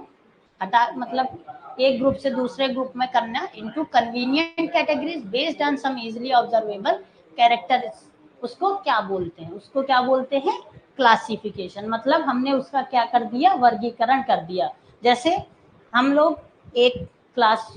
हटा, मतलब एक ग्रुप से दूसरे ग्रुप में करना, into convenient categories based on some easily observable character, उसको क्या बोलते हैं, उसको क्या बोलते हैं, क्लासिफिकेशन। मतलब हमने उसका क्या कर दिया, वर्गीकरण कर दिया। जैसे हम लोग एक क्लास,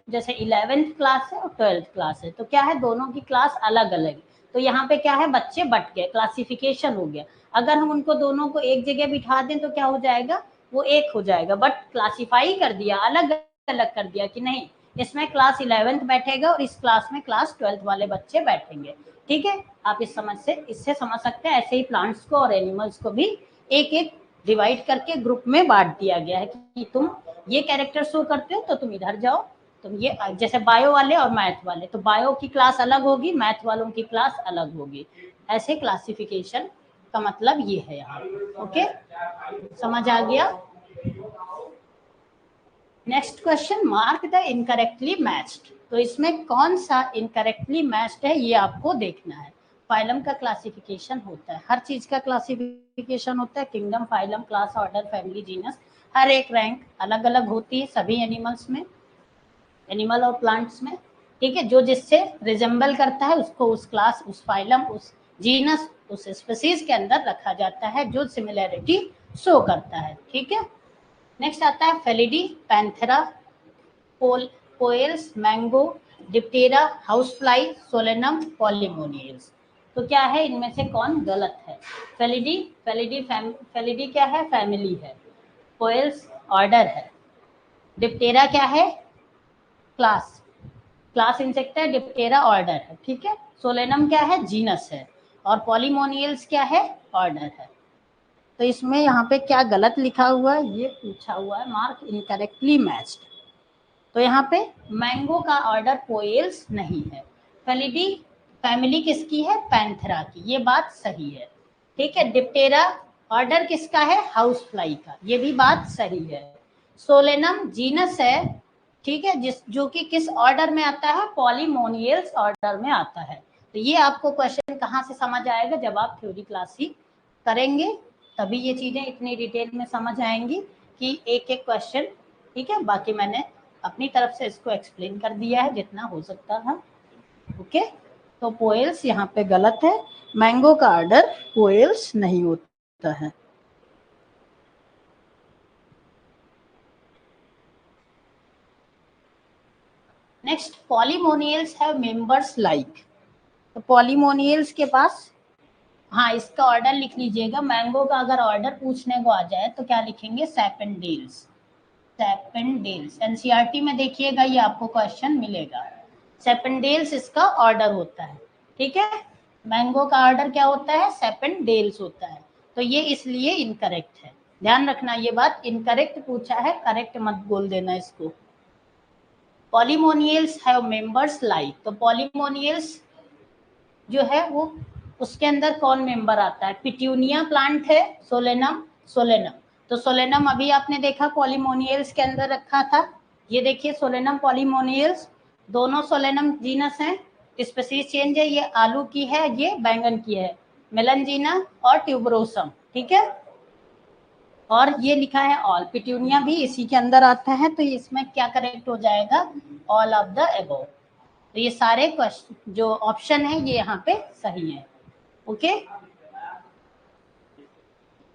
जैसे 11th क्लास है और 12th क्लास है, तो क्या है, दोनों की क्लास अलग अलग, तो यहाँ पे क्या है, बच्चे बट गए, क्लासिफिकेशन हो गया। अगर हम उनको दोनों को एक जगह बिठा दें तो क्या हो जाएगा, वो एक हो जाएगा, बट क्लासिफाई कर दिया, अलग अलग कर दिया कि नहीं, इसमें क्लास 11th बैठेगा और इस क्लास में क्लास 12th वाले बच्चे बैठेंगे। ठीक है, आप इससे समझ सकते हैं। ऐसे ही प्लांट्स को और एनिमल्स को भी एक एक डिवाइड करके ग्रुप में बांट दिया गया है कि तुम ये कैरेक्टर शो करते हो तो तुम इधर जाओ, तुम ये, जैसे बायो वाले और मैथ वाले, तो बायो की क्लास अलग होगी, मैथ वालों की क्लास अलग होगी। ऐसे क्लासिफिकेशन का मतलब ये है यहाँ। ओके, समझ आ गया। Next question, mark the incorrectly matched. तो इसमें कौन सा इनकरेक्टली मैच्ड है ये आपको देखना है। फाइलम का क्लासिफिकेशन होता है, हर चीज का क्लासिफिकेशन होता है, kingdom, phylum, class, order, family, genus, हर एक रैंक अलग अलग होती है सभी एनिमल्स में, एनिमल और प्लांट्स में। ठीक है, जो जिससे रिजेंबल करता है उसको उस क्लास, उस फाइलम, उस जीनस, उस स्पीसीज के अंदर रखा जाता है जो सिमिलैरिटी शो करता है। ठीक है, नेक्स्ट आता है Felidae, Panthera, Poales, mango, Diptera, house fly, Solanum, Polemoniales. तो क्या है इनमें से कौन गलत है? फेलिडी, फेलिडी क्या है? फैमिली है। पोएल्स ऑर्डर है। डिप्टेरा क्या है? क्लास, क्लास इंसेक्ट है। डिप्टेरा ऑर्डर है। ठीक है, सोलेनम क्या है? जीनस है। और पॉलीमोनियल्स क्या है? ऑर्डर है। तो इसमें यहाँ पे क्या गलत लिखा हुआ है ये पूछा हुआ है, मार्क इनकरेक्टली मैच्ड। तो यहाँ पे मैंगो का ऑर्डर पोएल्स नहीं है। फेलिडी फैमिली किसकी है? पैंथेरा की, ये बात सही है। ठीक है, डिप्टेरा ऑर्डर किसका है? हाउस फ्लाई का, ये भी बात सही है। सोलेनम जीनस है। ठीक है, जो कि किस ऑर्डर में आता है? पॉलीमोनियल्स ऑर्डर में आता है। तो ये आपको क्वेश्चन कहाँ से समझ आएगा? जब आप थ्योरी क्लास ही करेंगे तभी ये चीजें इतनी डिटेल में समझ आएंगी कि एक एक क्वेश्चन। ठीक है, बाकी मैंने अपनी तरफ से इसको एक्सप्लेन कर दिया है जितना हो सकता था। ओके, तो पोएल्स यहाँ पे गलत है, मैंगो का ऑर्डर पोएल्स नहीं होता है। Next, Polemoniales have members like. तो पॉलीमोनियल्स के पास, हाँ इसका ऑर्डर लिख लीजिएगा। मैंगो का अगर ऑर्डर पूछने को आ जाए तो क्या लिखेंगे? सैपेंडेल्स, सैपेंडेल्स। एनसीईआरटी में देखिएगा ये आपको क्वेश्चन मिलेगा। सैपेंडेल्स इसका ऑर्डर होता है। ठीक है, मैंगो का ऑर्डर क्या होता है? सैपेंडेल्स होता है। तो ये इसलिए इनकरेक्ट है, ध्यान रखना ये बात। इनकरेक्ट पूछा है, करेक्ट मत बोल देना इसको। पॉलीमोनियल्स हैव मेंबर्स लाइक, तो पॉलीमोनियल्स जो है वो, उसके अंदर कौन मेंबर आता है? पिट्यूनिया प्लांट है, सोलेनम, सोलेनम। तो सोलेनम अभी आपने देखा पॉलीमोनियल्स के अंदर रखा था। ये देखिए सोलेनम, पॉलीमोनियल्स, दोनों सोलेनम जीनस हैं। स्पीसीज चेंज है, ये आलू की है, ये बैंगन की है, मेलनजीना और ट्यूबरोसम। ठीक है, और ये लिखा है ऑल, पिट्यूनिया भी इसी के अंदर आता है। तो इसमें क्या करेक्ट हो जाएगा? All of the above. तो ये सारे क्वेश्चन जो ऑप्शन है ये यहाँ पे सही है। ओके,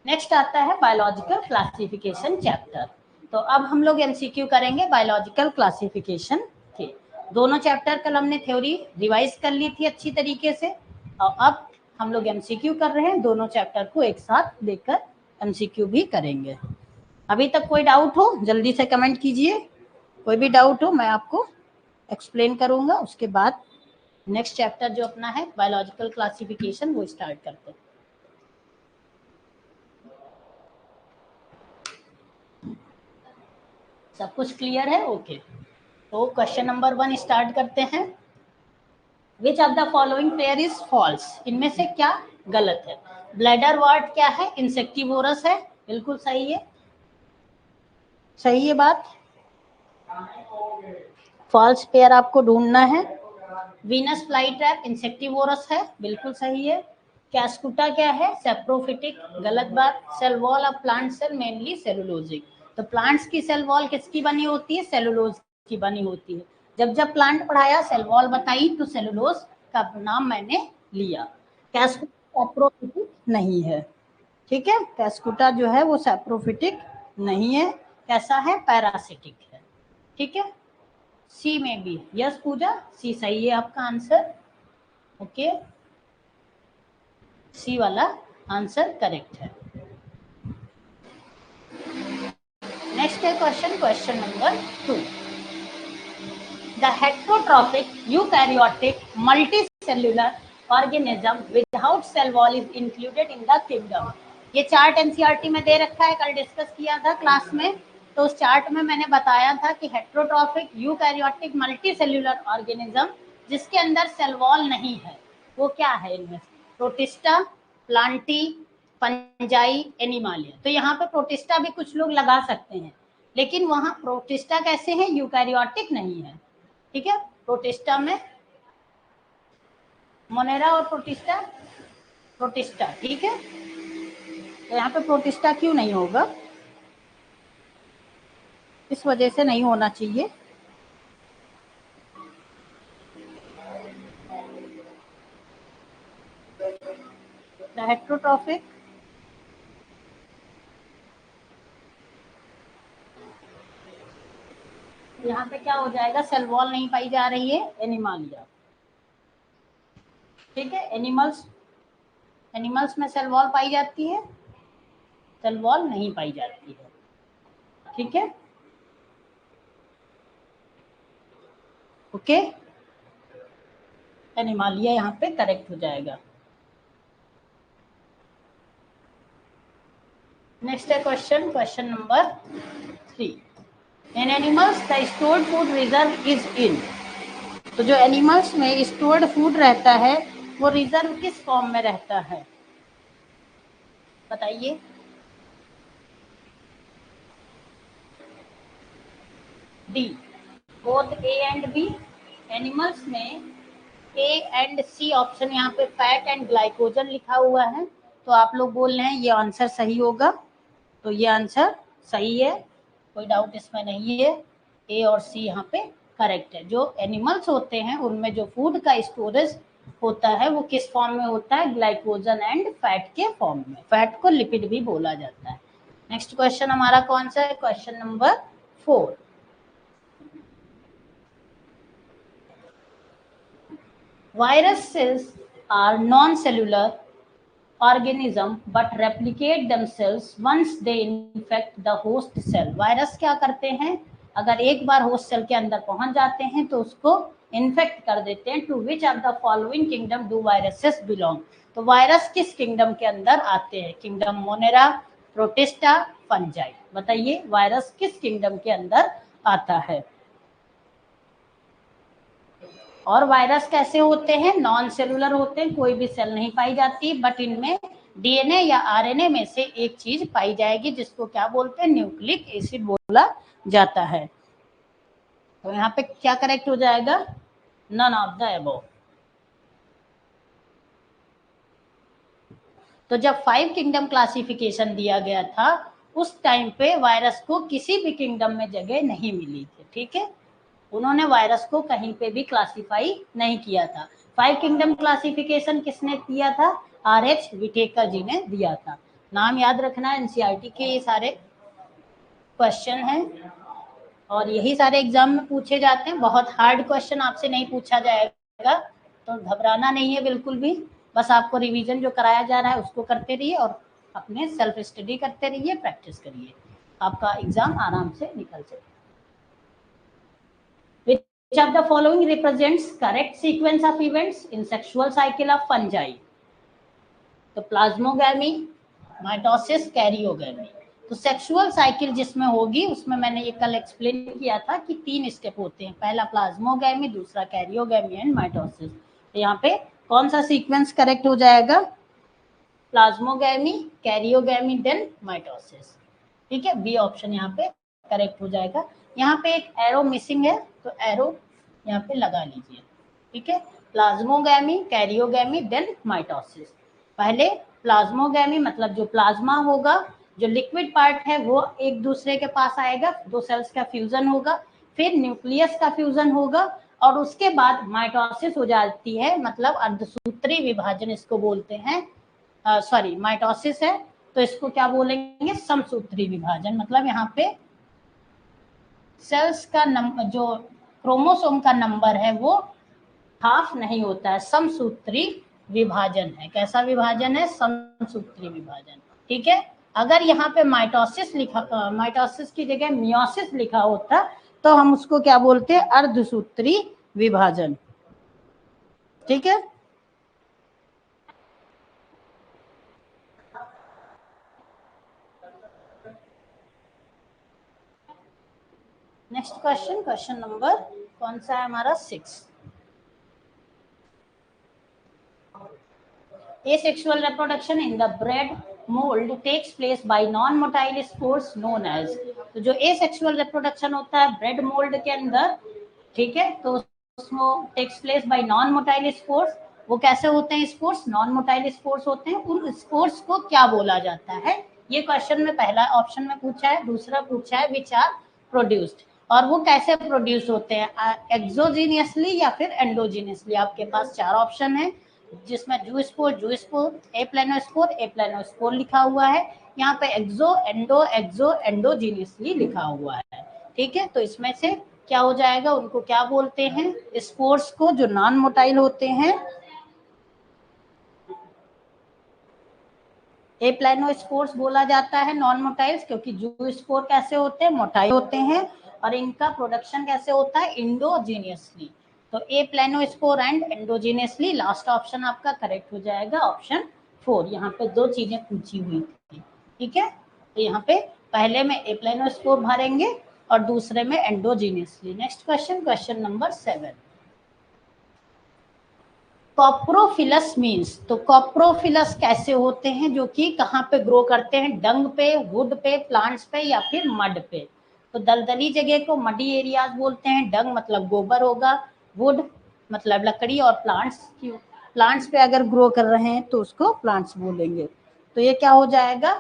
नेक्स्ट आता है बायोलॉजिकल क्लासिफिकेशन चैप्टर। तो अब हम लोग एमसीक्यू करेंगे बायोलॉजिकल क्लासिफिकेशन के। दोनों चैप्टर कल हमने थ्योरी रिवाइज कर ली थी अच्छी तरीके से, और अब हम लोग एमसीक्यू कर रहे हैं। दोनों चैप्टर को एक साथ लेकर एमसीक्यू भी करेंगे। अभी तक कोई डाउट हो जल्दी से कमेंट कीजिए, कोई भी डाउट हो मैं आपको एक्सप्लेन करूंगा। उसके बाद नेक्स्ट चैप्टर जो अपना है बायोलॉजिकल क्लासिफिकेशन वो स्टार्ट करते हैं। सब कुछ क्लियर है? ओके, तो क्वेश्चन नंबर 1 स्टार्ट करते हैं। Which of the following pair is false? इनमें से क्या गलत है? ब्लैडर वार्ट क्या है? इंसेक्टिवोरस है, बिल्कुल सही है, सही है बात। फॉल्स पेयर आपको ढूंढना है। वीनस फ्लाई ट्रैप इंसेक्टिवोरस है, बिल्कुल सही है। कैस्कुटा क्या है? सेप्रोफिटिक, गलत बात। Cell wall of plant cell mainly cellulosic. तो प्लांट्स की सेल वॉल किसकी बनी होती है? सेलुलोज की बनी होती है। जब जब प्लांट पढ़ाया सेल वॉल बताई तो सेलुलोज का नाम मैंने लिया। कैस्कुटा सेप्रोफिटिक नहीं है। ठीक है, कैस्कुटा जो है वो सेप्रोफिटिक नहीं है, कैसा है? पैरासिटिक है। ठीक है, सी में भी यस पूजा, सी सही है आपका आंसर। ओके, सी वाला आंसर करेक्ट है। नेक्स्ट है question, question number 2। The heterotrophic eukaryotic multicellular organism without cell wall is included in the kingdom. ये चार्ट एनसीईआरटी में दे रखा है, कल डिस्कस किया था क्लास में। तो उस चार्ट में मैंने बताया था कि हेट्रोट्रॉफिक यूकैरियोटिक मल्टीसेल्युलर ऑर्गेनिज्म जिसके अंदर सेल वॉल नहीं है वो क्या है इनमें? Protista, Plantae, fungi, Animalia. तो यहाँ पे प्रोटिस्टा भी कुछ लोग लगा सकते हैं, लेकिन वहां प्रोटिस्टा कैसे है? यूकैरियोटिक नहीं है। ठीक है, प्रोटिस्टा में मोनेरा और प्रोटिस्टा, प्रोटिस्टा। ठीक है, तो यहाँ पे प्रोटिस्टा क्यों नहीं होगा? इस वजह से नहीं होना चाहिए। हेट्रोट्रॉफिक यहाँ पे क्या हो जाएगा? सेल वॉल नहीं पाई जा रही है, एनिमालिया। ठीक है, एनिमल्स में सेल वॉल पाई जाती है, सेल वॉल नहीं पाई जाती है। ठीक है, ओके, एनिमालिया यहाँ पे करेक्ट हो जाएगा। नेक्स्ट है question number 3। In animals the stored food reserve is in. तो जो एनिमल्स में स्टोर्ड फूड रहता है वो रिजर्व किस फॉर्म में रहता है? बताइए। D, both A and B. Animals में ए एंड सी ऑप्शन, यहाँ पे फैट एंड ग्लाइकोजन लिखा हुआ है, तो आप लोग बोल रहे हैं ये आंसर सही होगा। तो ये आंसर सही है, कोई डाउट इसमें नहीं है। ए और सी यहाँ पे करेक्ट है। जो एनिमल्स होते हैं उनमें जो फूड का स्टोरेज होता है वो किस फॉर्म में होता है? ग्लाइकोजन एंड फैट के फॉर्म में। फैट को लिपिड भी बोला जाता है। नेक्स्ट क्वेश्चन हमारा कौन सा है? Question number 4। Virus cells are non-cellular organism but replicate themselves once they infect the host cell. Virus क्या करते हैं? अगर एक बार होस्ट सेल के अंदर पहुंच जाते हैं तो उसको इन्फेक्ट कर देते हैं। To which of the following kingdom do viruses belong? तो वायरस किस किंगडम के अंदर आते हैं? Kingdom Monera, Protista, Fungi. बताइए वायरस किस किंगडम के अंदर आता है? और वायरस कैसे होते हैं? नॉन सेलुलर होते हैं, कोई भी सेल नहीं पाई जाती, बट इनमें डीएनए या आरएनए में से एक चीज पाई जाएगी जिसको क्या बोलते हैं? न्यूक्लिक एसिड बोला जाता है। तो यहाँ पे क्या करेक्ट हो जाएगा? None of the above. तो जब 5 किंगडम क्लासिफिकेशन दिया गया था उस टाइम पे वायरस को किसी भी किंगडम में जगह नहीं मिली थी। ठीक है, उन्होंने वायरस को कहीं पे भी क्लासिफाई नहीं किया था। 5 किंगडम क्लासिफिकेशन किसने दिया था? आर.एच. विटेकर जी ने दिया था। नाम याद रखना, एनसीईआरटी के ये सारे क्वेश्चन हैं और यही सारे एग्जाम में पूछे जाते हैं। बहुत हार्ड क्वेश्चन आपसे नहीं पूछा जाएगा, तो घबराना नहीं है बिल्कुल भी। बस आपको रिवीजन जो कराया जा रहा है उसको करते रहिए और अपने सेल्फ स्टडी करते रहिए, प्रैक्टिस करिए, आपका एग्जाम आराम से निकल सके। Which of the following represents correct sequence of events in sexual cycle of fungi? तो प्लाज्मोगैमी, माइटोसिस, कैरियोगैमी। तो सेक्सुअल साइकिल जिसमें होगी उसमें मैंने ये कल एक्सप्लेन किया था कि 3 स्टेप होते हैं, पहला प्लाज्मोगैमी, दूसरा कैरियोगैमी एंड माइटोसिस। तो यहाँ पे कौन सा सीक्वेंस करेक्ट हो जाएगा? Plasmogamy, karyogamy, then mitosis. ठीक है, बी ऑप्शन यहाँ पे करेक्ट हो जाएगा। यहाँ पे एक एरो मिसिंग है तो एरो यहाँ पे लगा लीजिए। ठीक है, प्लाज्मोगैमी, कैरियोगैमी, देन माइटोसिस। पहले प्लाज्मोगैमी मतलब जो प्लाज्मा होगा, जो लिक्विड पार्ट है वो एक दूसरे के पास आएगा, 2 सेल्स का फ्यूजन होगा, फिर न्यूक्लियस का फ्यूजन होगा और उसके बाद माइटोसिस हो जाती है, मतलब अर्धसूत्री विभाजन इसको बोलते हैं। सॉरी, माइटोसिस है तो इसको क्या बोलेंगे? समसूत्री विभाजन। मतलब यहाँ पे सेल्स का नंबर, जो क्रोमोसोम का नंबर है वो हाफ नहीं होता है, समसूत्री विभाजन है। कैसा विभाजन है? समसूत्री विभाजन। ठीक है, अगर यहाँ पे माइटोसिस लिखा, माइटोसिस की जगह मियोसिस लिखा होता तो हम उसको क्या बोलते हैं, अर्धसूत्री विभाजन। ठीक है, नेक्स्ट क्वेश्चन, क्वेश्चन नंबर कौन सा है हमारा, 6। Asexual reproduction in the bread mold takes place by non-motile spores known as। तो जो asexual reproduction होता है ब्रेड मोल्ड के अंदर, ठीक है, तो उसमें takes place by non motile spores. वो कैसे होते हैं स्पोर्स, नॉन मोटाइल स्पोर्स होते हैं। उन स्पोर्स को क्या बोला जाता है, ये क्वेश्चन में पहला ऑप्शन में पूछा है। दूसरा पूछा है विच आर प्रोड्यूस्ड, और वो कैसे प्रोड्यूस होते हैं, एक्सोजीनियसली या फिर एंडोजीनियसली। आपके पास चार ऑप्शन है, जिसमें जूस्पोर, एप्लानोस्पोर लिखा हुआ है। यहाँ पे एंडोजीनियसली लिखा हुआ है। ठीक है, तो इसमें से क्या हो जाएगा, उनको क्या बोलते हैं, स्पोर्स को जो नॉन मोटाइल होते हैं एप्लानोस्पोर्स बोला जाता है, नॉन मोटाइल्स, क्योंकि जूस्पोर कैसे होते हैं, मोटाइल होते हैं, और इनका प्रोडक्शन कैसे होता है, इंडोजीनियसली। तो एप्लानोस्पोर एंड एंडोजीनियसली, लास्ट ऑप्शन आपका करेक्ट हो जाएगा, ऑप्शन 4। यहाँ पे दो चीजें पूछी हुई थी। ठीक है, तो यहाँ पे पहले में एप्लानोस्पोर भरेंगे और दूसरे में endogenously. Next question, question number 7। Coprophilous means, तो कॉप्रोफिलस कैसे होते हैं, जो कि कहाँ पे ग्रो करते हैं, डंग पे, वुड पे, प्लांट्स पे या फिर मड पे। तो दलदली जगह को मडी एरियाज बोलते हैं। डंग मतलब गोबर होगा, वुड मतलब लकड़ी, और प्लांट्स पे अगर ग्रो कर रहे हैं तो उसको प्लांट्स बोलेंगे। तो ये क्या हो जाएगा,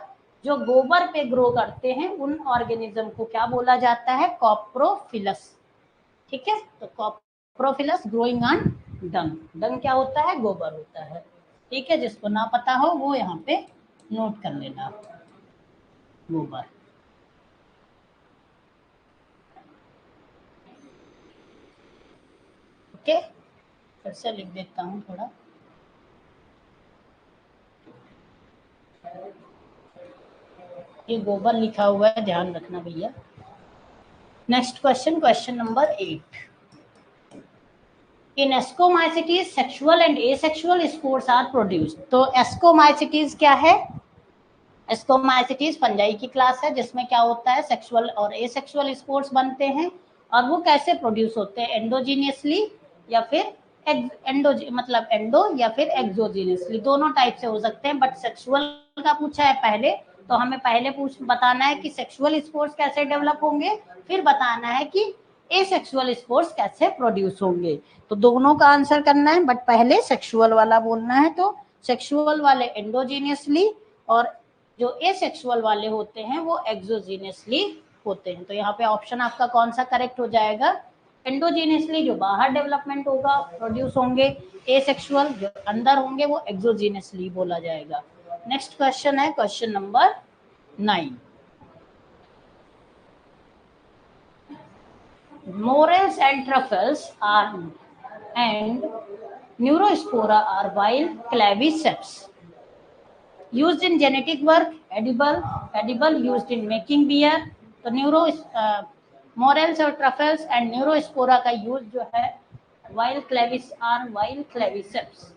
जो गोबर पे ग्रो करते हैं उन ऑर्गेनिज्म को क्या बोला जाता है, कॉप्रोफिलस। ठीक है, तो कॉप्रोफिलस ग्रोइंग ऑन डंग। डंग क्या होता है, गोबर होता है। ठीक है, जिसको ना पता हो वो यहाँ पे नोट कर लेना, गोबर। ओके, फिर से लिख देता हूँ थोड़ा। ये गोबर लिखा हुआ है, ध्यान रखना भैया। Next question, question number 8। In ascomycetes sexual and asexual spores are produced. तो एस्कोमाइसिटीज क्या है, एस्कोमाइसिटीज फंजाई की क्लास है, जिसमें क्या होता है, सेक्सुअल और एसेक्सुअल स्पोर्स बनते हैं। और वो कैसे प्रोड्यूस होते हैं, एंडोजीनियसली या फिर मतलब एंडो या फिर एक्सोजीनियसली, दोनों टाइप से हो सकते हैं। बट सेक्सुअल का पूछा है पहले, तो हमें पहले बताना है कि सेक्सुअल स्पोर्स कैसे डेवलप होंगे, फिर बताना है कि एसेक्सुअल स्पोर्स कैसे प्रोड्यूस होंगे। तो दोनों का आंसर करना है, बट पहले सेक्सुअल वाला बोलना है। तो सेक्सुअल वाले एंडोजीनियसली, और जो एसेक्सुअल वाले होते हैं वो एक्सोजीनियसली होते हैं। तो यहाँ पे ऑप्शन आपका कौन सा करेक्ट हो जाएगा, एंडोजीनियसली जो बाहर डेवलपमेंट होगा, प्रोड्यूस होंगे, एसेक्सुअल जो अंदर होंगे वो एक्सोजीनियसली बोला जाएगा। नेक्स्ट क्वेश्चन है question number 9। Morels and truffles are and neurospora are wild claviceps used in genetic work, edible used in making beer। तो मोरेल्स और ट्रफल्स एंड न्यूरोस्पोरा का यूज जो है वाइल्ड क्लेविसेप्स।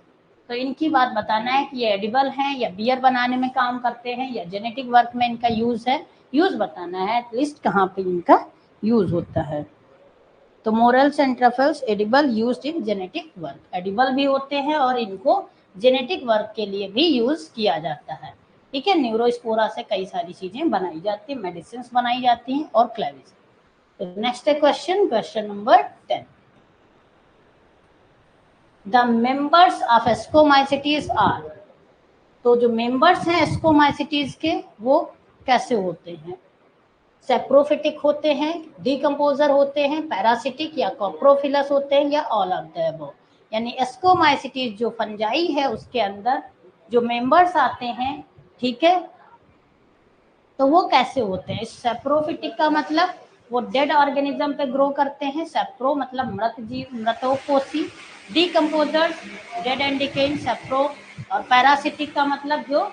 तो इनकी बात बताना है कि ये एडिबल हैं या बियर बनाने में काम करते हैं या जेनेटिक वर्क में इनका यूज है। यूज बताना है, एटलीस्ट कहाँ पे इनका यूज होता है। तो morals and truffles edible used in genetic work, edible भी होते हैं और इनको जेनेटिक वर्क के लिए भी यूज किया जाता है। ठीक है, न्यूरोस्पोरा से कई सारी चीजें बनाई जाती हैं, मेडिसिन बनाई जाती हैं और क्लेविस। तो next question, question number 10। The members of ascomycetes are. तो जो मेंबर्स हैं एस्कोमाइसिटीज के वो कैसे होते हैं, सेप्रोफिटिक होते हैं, डिकम्पोजर होते हैं, पैरासिटिक या कॉप्रोफिलस होते हैं, या ऑल ऑफ द अबव। यानी एस्कोमाइसिटीज जो फंजाई है उसके अंदर जो मेंबर्स आते हैं, ठीक है, तो वो कैसे होते हैं। सेप्रोफिटिक का मतलब वो डेड ऑर्गेनिज्म पे ग्रो करते हैं, सेप्रो मतलब मृत जीव, मृतोपोषी, decomposer dead and decaying sapro, और पैरासिटिक का मतलब जो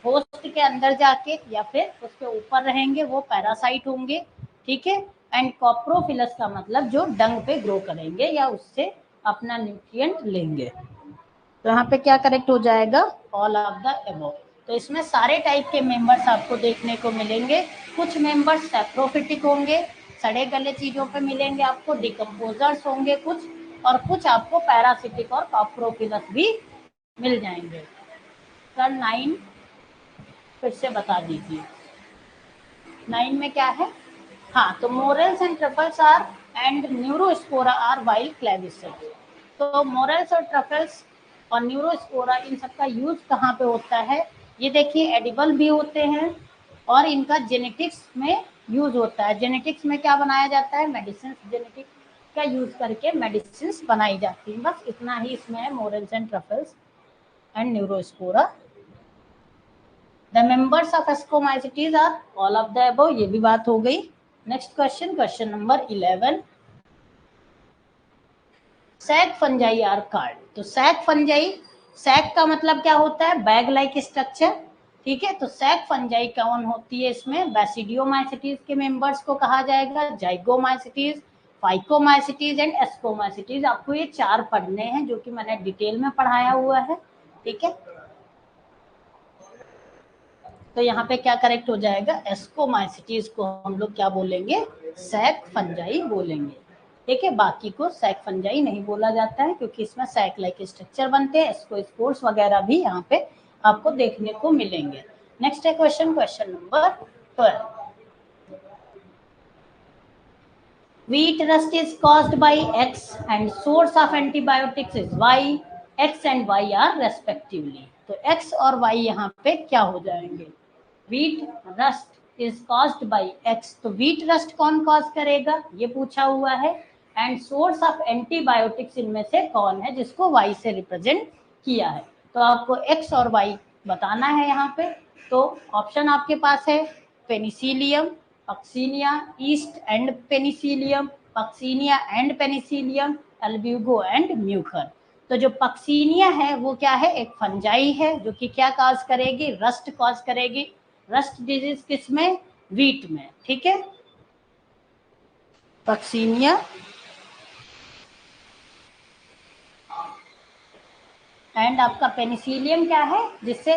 होस्ट के अंदर जाके या फिर उसके ऊपर रहेंगे वो पैरासाइट होंगे। ठीक है, एंड कॉप्रोफिलस का मतलब जो डंग पे ग्रो करेंगे या उससे अपना न्यूट्रिएंट लेंगे। तो यहाँ पे क्या करेक्ट हो जाएगा, ऑल ऑफ द अबव। तो इसमें सारे टाइप के मेंबर्स आपको देखने को मिलेंगे। कुछ मेंबर्स सैप्रोफिटिक होंगे, सड़े गले चीजों पे मिलेंगे आपको, डिकम्पोजर्स होंगे कुछ, और कुछ आपको पैरासिटिक और कॉप्रोफिलस भी मिल जाएंगे। सर 9 फिर से बता दीजिए, 9 में क्या है? हाँ, तो morels and truffles are and neurospora are wild claviceps. तो मोरेल्स और ट्रफल्स और न्यूरोस्पोरा इन सब का यूज कहाँ पे होता है? ये देखिए, एडिबल भी होते हैं और इनका जेनेटिक्स में यूज होता है। जेनेटिक्स में क्या बनाया जाता है? मेडिसिन। जेनेटिक्स का यूज करके मेडिसिन बनाई जाती है। बस इतना ही इसमें है, morels and truffles and neurospora. The members of Ascomycetes are all of the above, ये भी बात हो गई। Next question, question number 11। Sac fungi are called. तो सैक फंजाई, सैक का मतलब क्या होता है? बैग लाइक स्ट्रक्चर, ठीक है। तो सैक फंजाई कौन होती है? इसमें बैसिडियोमाइसिटीज के मेंबर्स को कहा जाएगा, जाइगोमाइसिटीज, फाइकोमाइसिटीज एंड एस्कोमाइसिटीज। आपको ये 4 पढ़ने हैं जो कि मैंने डिटेल में पढ़ाया हुआ है, ठीक है। तो यहाँ पे क्या करेक्ट हो जाएगा? एस्कोमाइसिटीज को हम लोग क्या बोलेंगे? सैक फंजाई बोलेंगे, ठीक है। बाकी को सैक फंजाई नहीं बोला जाता है क्योंकि इसमें सैक लाइक स्ट्रक्चर बनते हैं। एस्कोस्पोर्स वगैरह भी यहाँ पे आपको देखने को मिलेंगे। नेक्स्ट है question, question number 12। Wheat rust is caused by X and source of antibiotics is Y. X and Y are respectively. तो X और Y यहाँ पे क्या हो जाएंगे? Wheat rust is caused by X, तो wheat rust कौन कॉज करेगा ये पूछा हुआ है। एंड सोर्स ऑफ एंटीबायोटिक्स इनमें से कौन है जिसको Y से रिप्रेजेंट किया है? तो आपको X और Y बताना है यहाँ पे। तो ऑप्शन आपके पास है Penicillium, Puccinia, east and Penicillium, Puccinia and Penicillium, Albugo and Mucor. तो जो पक्सीनिया है वो क्या है? एक फंजाई है जो कि क्या कॉज करेगी? रस्ट कॉज करेगी। रस्ट डिजीज किसमें? वीट में, ठीक है। पक्सीनिया एंड आपका पेनिसिलियम क्या है? जिससे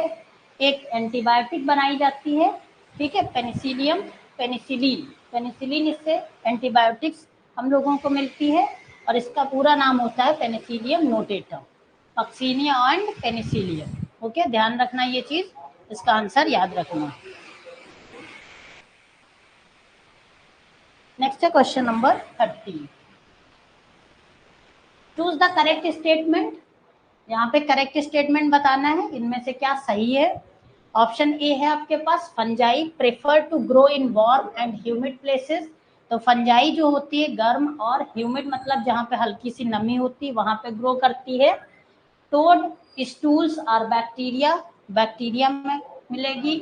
एक एंटीबायोटिक बनाई जाती है, ठीक है। पेनिसिलियम, पेनिसिलिन, पेनिसिलिन, इससे एंटीबायोटिक्स हम लोगों को मिलती है और इसका पूरा नाम होता है Penicillium notatum. Puccinia and Penicillium, okay. ध्यान रखना ये चीज, इसका आंसर याद रखना। नेक्स्ट है question number 13। Choose the correct statement. यहाँ पे करेक्ट स्टेटमेंट बताना है, इनमें से क्या सही है। ऑप्शन ए है आपके पास, fungi prefer to grow in warm and humid places. तो फंजाई जो होती है गर्म और ह्यूमिड मतलब जहाँ पे हल्की सी नमी होती है वहां पे ग्रो करती है। Toadstools are bacteria, bacteria में मिलेगी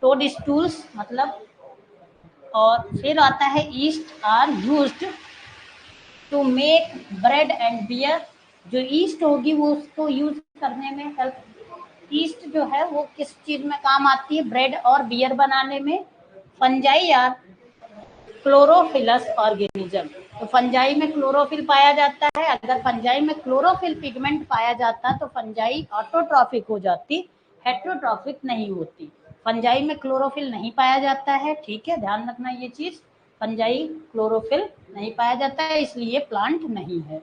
टोड स्टूल्स मतलब। और फिर आता है yeast are used to make bread and beer. जो ईस्ट होगी वो उसको यूज करने में हेल्प, ईस्ट जो है वो किस चीज में काम आती है? ब्रेड और बियर बनाने में। फंजाई यार क्लोरोफिलस ऑर्गेनिज्म। तो फंजाई में क्लोरोफिल पाया जाता है। अगर फंजाई में क्लोरोफिल पिगमेंट पाया जाता तो फंजाई ऑटोट्रॉफिक हो जाती, हेट्रोट्रॉफिक नहीं होती। फंजाई में क्लोरोफिल नहीं पाया जाता है, ठीक है, ध्यान रखना ये चीज। फंजाई क्लोरोफिल नहीं पाया जाता है इसलिए प्लांट नहीं है,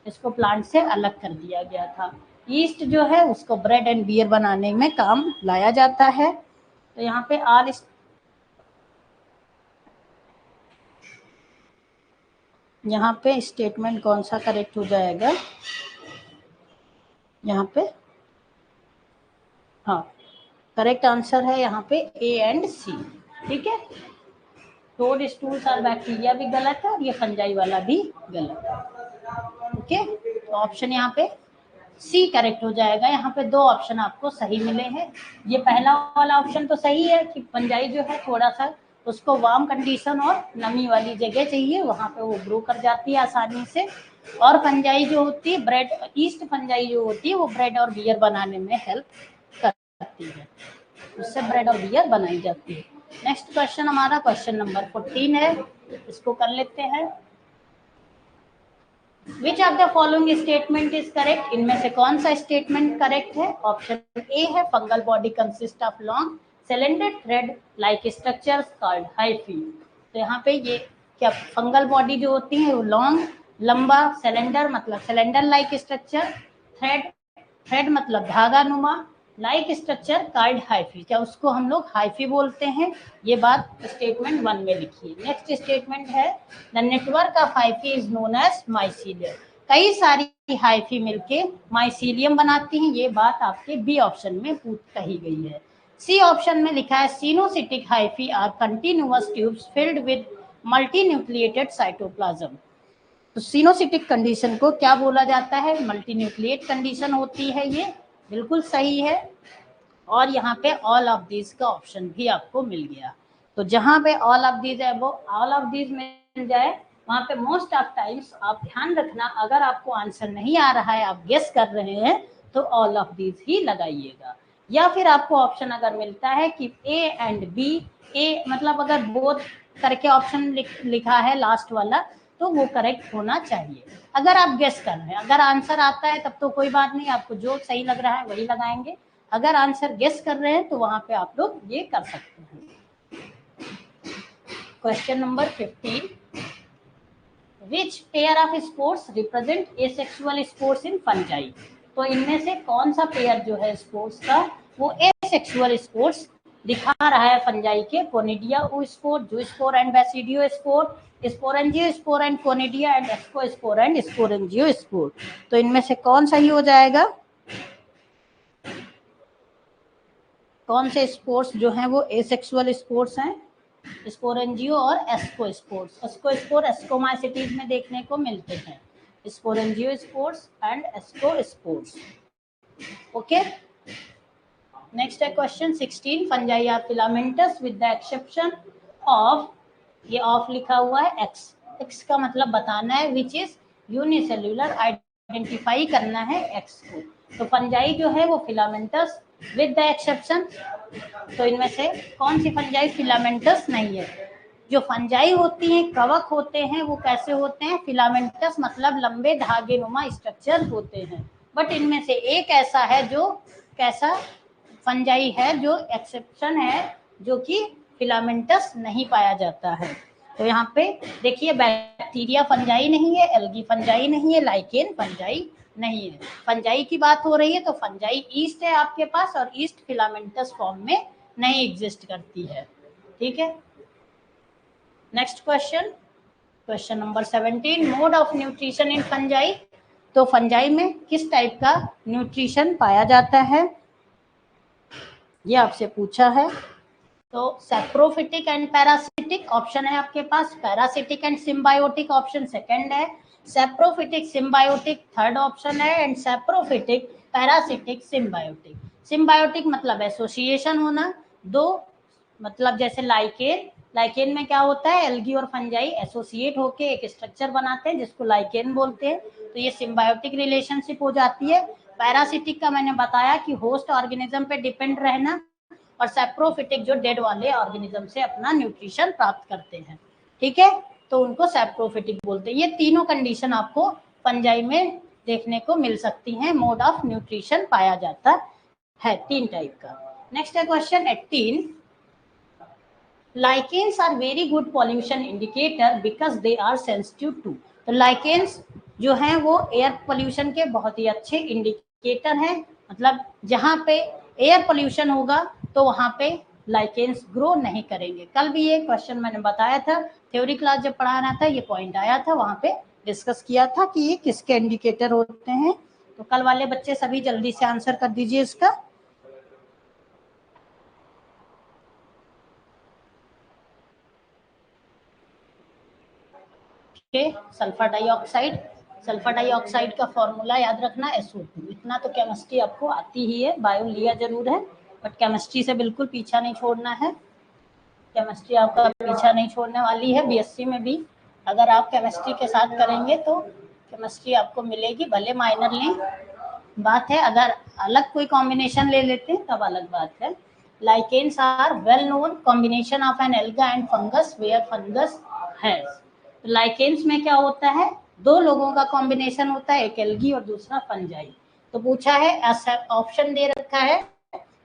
इसको प्लांट से अलग कर दिया गया था। ईस्ट जो है उसको ब्रेड एंड बियर बनाने में काम लाया जाता है। तो यहाँ पे आर, यहाँ पे स्टेटमेंट कौन सा करेक्ट हो जाएगा? यहाँ पे हाँ, करेक्ट आंसर है यहाँ पे ए एंड सी, ठीक है। टोड स्टूल्स और बैक्टीरिया भी गलत है और ये फंजाई वाला भी गलत है, ओके। तो ऑप्शन यहाँ पे सी करेक्ट हो जाएगा। यहाँ पे 2 ऑप्शन आपको सही मिले हैं। ये पहला वाला ऑप्शन तो सही है कि फंजाई जो है थोड़ा सा उसको वार्म कंडीशन और नमी वाली जगह चाहिए, वहां पे वो ग्रो कर जाती है आसानी से। और फंजाई जो होती है ब्रेड, ईस्ट फंजाई जो होती है वो ब्रेड और बियर बनाने में हेल्प करती है, उससे ब्रेड और बियर बनाई जाती है। नेक्स्ट क्वेश्चन हमारा क्वेश्चन नंबर 14 है, इसको कर लेते हैं। Which of the following statement is correct? इनमें से कौन सा स्टेटमेंट करेक्ट है? ऑप्शन ए है fungal body consist of long cylinder thread like structures called hyphae. तो यहाँ पे ये क्या फंगल बॉडी जो होती है वो लॉन्ग लंबा, सिलेंडर मतलब cylinder like structure, thread thread मतलब धागा नुमा, लाइक स्ट्रक्चर कॉल्ड हाइफी, क्या उसको हम लोग हाइफी बोलते हैं। ये बात स्टेटमेंट 1 में लिखी है। नेक्स्ट स्टेटमेंट है the network of hyphae is known as mycelium. कई सारी हाइफी मिलके माइसीलियम बनाती हैं, ये बात आपके बी ऑप्शन में कही गई है। सी ऑप्शन में लिखा है coenocytic hyphae are continuous tubes filled with multinucleated cytoplasm. तो सिनोसिटिक कंडीशन को क्या बोला जाता है? मल्टीन्यूक्लिएट कंडीशन होती है, ये बिल्कुल सही है। और यहाँ पे ऑल ऑफ दीज का ऑप्शन भी आपको मिल गया। तो जहाँ पे ऑल ऑफ दीज है वो ऑल ऑफ दीज मिल जाए, वहाँ पे मोस्ट ऑफ टाइम्स आप ध्यान रखना, अगर आपको आंसर नहीं आ रहा है, आप गेस कर रहे हैं, तो ऑल ऑफ दीज ही लगाइएगा। या फिर आपको ऑप्शन अगर मिलता है कि ए एंड बी, ए मतलब अगर बोथ करके ऑप्शन लिखा है लास्ट वाला, तो वो करेक्ट होना चाहिए। अगर आप गेस कर रहे हैं, अगर आंसर आता है तब तो कोई बात नहीं, आपको जो सही लग रहा है वही लगाएंगे। अगर आंसर गेस कर रहे हैं तो वहां पे आप लोग ये कर सकते हैं। Question number 15, which pair of sports represent asexual sports in fungi? तो इनमें से कौन सा पेयर जो है स्पोर्ट्स का वो एसेक्सुअल स्पोर्ट्स दिखा रहा है फंजाई के? Conidia spore, zoospore and basidio spore, sporangio spore and conidia and exospore and sporangio spore. तो इनमें से कौन सही हो जाएगा? कौन से स्पोर्ट्स जो हैं वो एसेक्सुअल स्पोर्ट्स हैं? स्पोरेंजियो और एस्कोस्पोर्स। एस्कोस्पोर एस्कोमाइसिटीज में देखने को मिलते हैं, sporangio sports and ascospores. Okay, next है question 16, fungi are filamentous with the exception of, ये ऑफ लिखा हुआ है एक्स, एक्स का मतलब बताना है, विच इज यूनिसेल्युलर, आइडेंटिफाई करना है एक्स को। तो फंजाई जो है वो फिलामेंटस विद द एक्सेप्शन, तो इनमें से कौन सी फंजाई फिलामेंटस नहीं है? जो फंजाई होती हैं, कवक होते हैं, वो कैसे होते हैं? फिलामेंटस मतलब लंबे धागे नुमा स्ट्रक्चर होते हैं। बट इनमें से एक ऐसा है जो कैसा फंजाई है जो एक्सेप्शन है, जो कि फिलामेंटस नहीं पाया जाता है। तो यहाँ पे देखिए, बैक्टीरिया फंजाई नहीं है, एल्गी फंजाई नहीं है, लाइकेन फंजाई नहीं है। फंजाई की बात हो रही है तो फंजाई ईस्ट है आपके पास, और ईस्ट फिलामेंटस फॉर्म में नहीं एग्जिस्ट करती है। ठीक है, next question, question number 17, mode of nutrition in fungi. तो फंजाई में किस टाइप का न्यूट्रिशन पाया जाता है, ये आपसे पूछा है। तो सैप्रोफिटिक एंड पैरासिटिक ऑप्शन है आपके पास, parasitic and symbiotic option second है, सैप्रोफिटिक सिम्बायोटिक थर्ड ऑप्शन है, and saprophytic parasitic symbiotic. Symbiotic मतलब एसोसिएशन होना, दो मतलब जैसे लाइकेन, लाइकेन में क्या होता है, एल्गी और फंजाई एसोसिएट होके एक स्ट्रक्चर बनाते हैं जिसको लाइकेन बोलते हैं, तो ये सिम्बायोटिक रिलेशनशिप हो जाती है। पैरासिटिक का मैंने बताया कि होस्ट ऑर्गेनिज्म पे डिपेंड रहना, और सैप्रोफिटिक जो डेड वाले ऑर्गेनिज्म से अपना न्यूट्रिशन प्राप्त करते हैं। ठीक है, तो उनको सैप्रोफिटिक बोलते हैं। ये तीनों कंडीशन आपको फंजाई में देखने को मिल सकती हैं, मोड ऑफ न्यूट्रिशन पाया जाता है तीन टाइप का। नेक्स्ट है question 18, lichens are very good pollution indicator because they are sensitive to. तो लाइकेन्स जो हैं वो एयर पोल्यूशन के बहुत ही अच्छे इंडिकेटर हैं, मतलब जहाँ पे एयर पोल्यूशन होगा तो वहाँ पे लाइकेन्स ग्रो नहीं करेंगे। कल भी ये क्वेश्चन मैंने बताया था, थ्योरी क्लास जब पढ़ा रहा था, ये पॉइंट आया था, वहाँ पे डिस्कस किया था कि ये किसके इंडिकेटर होते हैं। तो कल वाले बच्चे सभी जल्दी से आंसर कर दीजिए इसका। सल्फर डाइऑक्साइड, सल्फर डाइऑक्साइड का फॉर्मूला याद रखना SO2। इतना तो केमिस्ट्री आपको आती ही है, बायो लिया जरूर है, बट केमिस्ट्री से बिल्कुल पीछा नहीं छोड़ना है। केमिस्ट्री आपका पीछा नहीं छोड़ने वाली है, BSc में भी अगर आप केमिस्ट्री के साथ करेंगे तो केमिस्ट्री आपको मिलेगी, भले माइनर लें बात है, अगर अलग कोई कॉम्बिनेशन ले लेते हैं तब अलग बात है। Lichens are well known combination of an alga and fungus where fungus has. Lichens में क्या होता है, दो लोगों का कॉम्बिनेशन होता है, एक एल्गी और दूसरा फंजाई। तो पूछा है, ऑप्शन दे रखा है,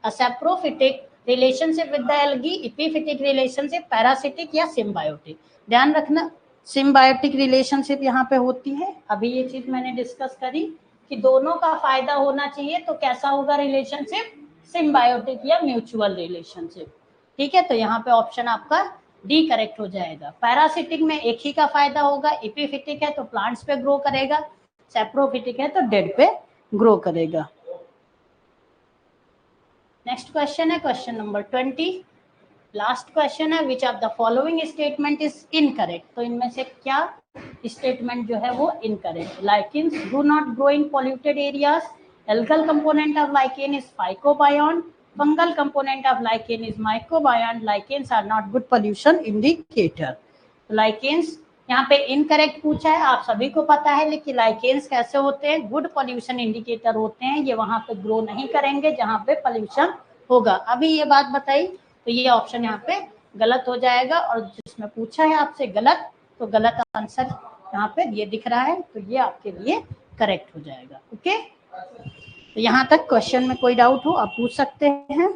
a saprophytic relationship with the algae, epiphytic relationship, parasitic या सिम्बायोटिक। ध्यान रखना सिम्बायोटिक रिलेशनशिप यहाँ पे होती है। अभी ये चीज मैंने डिस्कस करी कि दोनों का फायदा होना चाहिए, तो कैसा होगा रिलेशनशिप, सिम्बायोटिक या म्यूचुअल रिलेशनशिप। ठीक है, तो यहाँ पे ऑप्शन आपका डी करेक्ट हो जाएगा। पैरासिटिक में एक ही का फायदा होगा, एपिफिटिक है तो प्लांट्स पे ग्रो करेगा, सैप्रोफिटिक है तो डेड पे ग्रो करेगा। नेक्स्ट क्वेश्चन है क्वेश्चन नंबर 20, लास्ट क्वेश्चन है, which of the following statement is incorrect. तो इनमें से क्या स्टेटमेंट जो है वो incorrect. Lichens do not grow in polluted areas, algal component of lichen is phycobiont, fungal component of lichen is mycobiont, lichens are not good pollution indicator. Lichens यहाँ पे incorrect पूछा है, आप सभी को पता है, लेकिन लाइकेन्स कैसे होते हैं, गुड पोल्यूशन इंडिकेटर होते हैं। ये वहां पे ग्रो नहीं करेंगे जहाँ पे पोल्यूशन होगा। अभी ये बात बताई, तो ये ऑप्शन यहाँ पे गलत हो जाएगा, और जिसमें पूछा है आपसे गलत, तो गलत आंसर यहाँ पे ये दिख रहा है, तो ये आपके लिए करेक्ट हो जाएगा। ओके, तो यहाँ तक क्वेश्चन में कोई डाउट हो आप पूछ सकते हैं।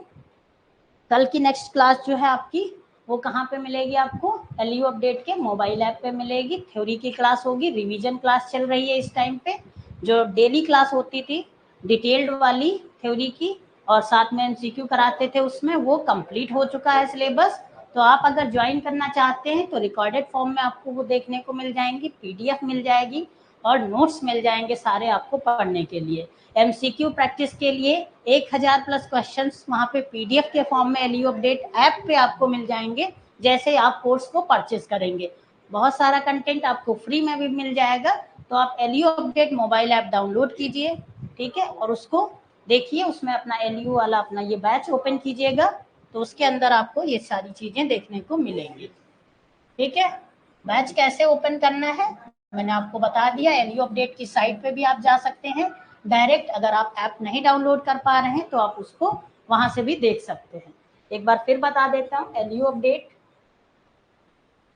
कल की नेक्स्ट क्लास जो है आपकी वो कहाँ पे मिलेगी आपको, एलयू अपडेट के मोबाइल ऐप पे मिलेगी। थ्योरी की क्लास होगी, रिवीजन क्लास चल रही है इस टाइम पे। जो डेली क्लास होती थी डिटेल्ड वाली थ्योरी की, और साथ में एमसीक्यू कराते थे, उसमें वो कंप्लीट हो चुका है सिलेबस। तो आप अगर ज्वाइन करना चाहते हैं तो रिकॉर्डेड फॉर्म में आपको वो देखने को मिल जाएंगी, पीडीएफ मिल जाएगी और नोट्स मिल जाएंगे सारे आपको पढ़ने के लिए। एमसीक्यू प्रैक्टिस के लिए 1000 प्लस क्वेश्चंस वहाँ पे पीडीएफ के फॉर्म में एलयू अपडेट ऐप पे आपको मिल जाएंगे जैसे आप कोर्स को परचेज करेंगे। बहुत सारा कंटेंट आपको फ्री में भी मिल जाएगा। तो आप LU update mobile app download कीजिए, ठीक है, और उसको देखिए, उसमें अपना एलयू वाला अपना ये बैच ओपन कीजिएगा, तो उसके अंदर आपको ये सारी चीजें देखने को मिलेंगी। ठीक है, बैच कैसे ओपन करना है मैंने आपको बता दिया। एलयू अपडेट की साइट पे भी आप जा सकते हैं डायरेक्ट। अगर आप ऐप नहीं डाउनलोड कर पा रहे हैं तो आप उसको वहां से भी देख सकते हैं। एक बार फिर बता देता हूँ, एलयू अपडेट,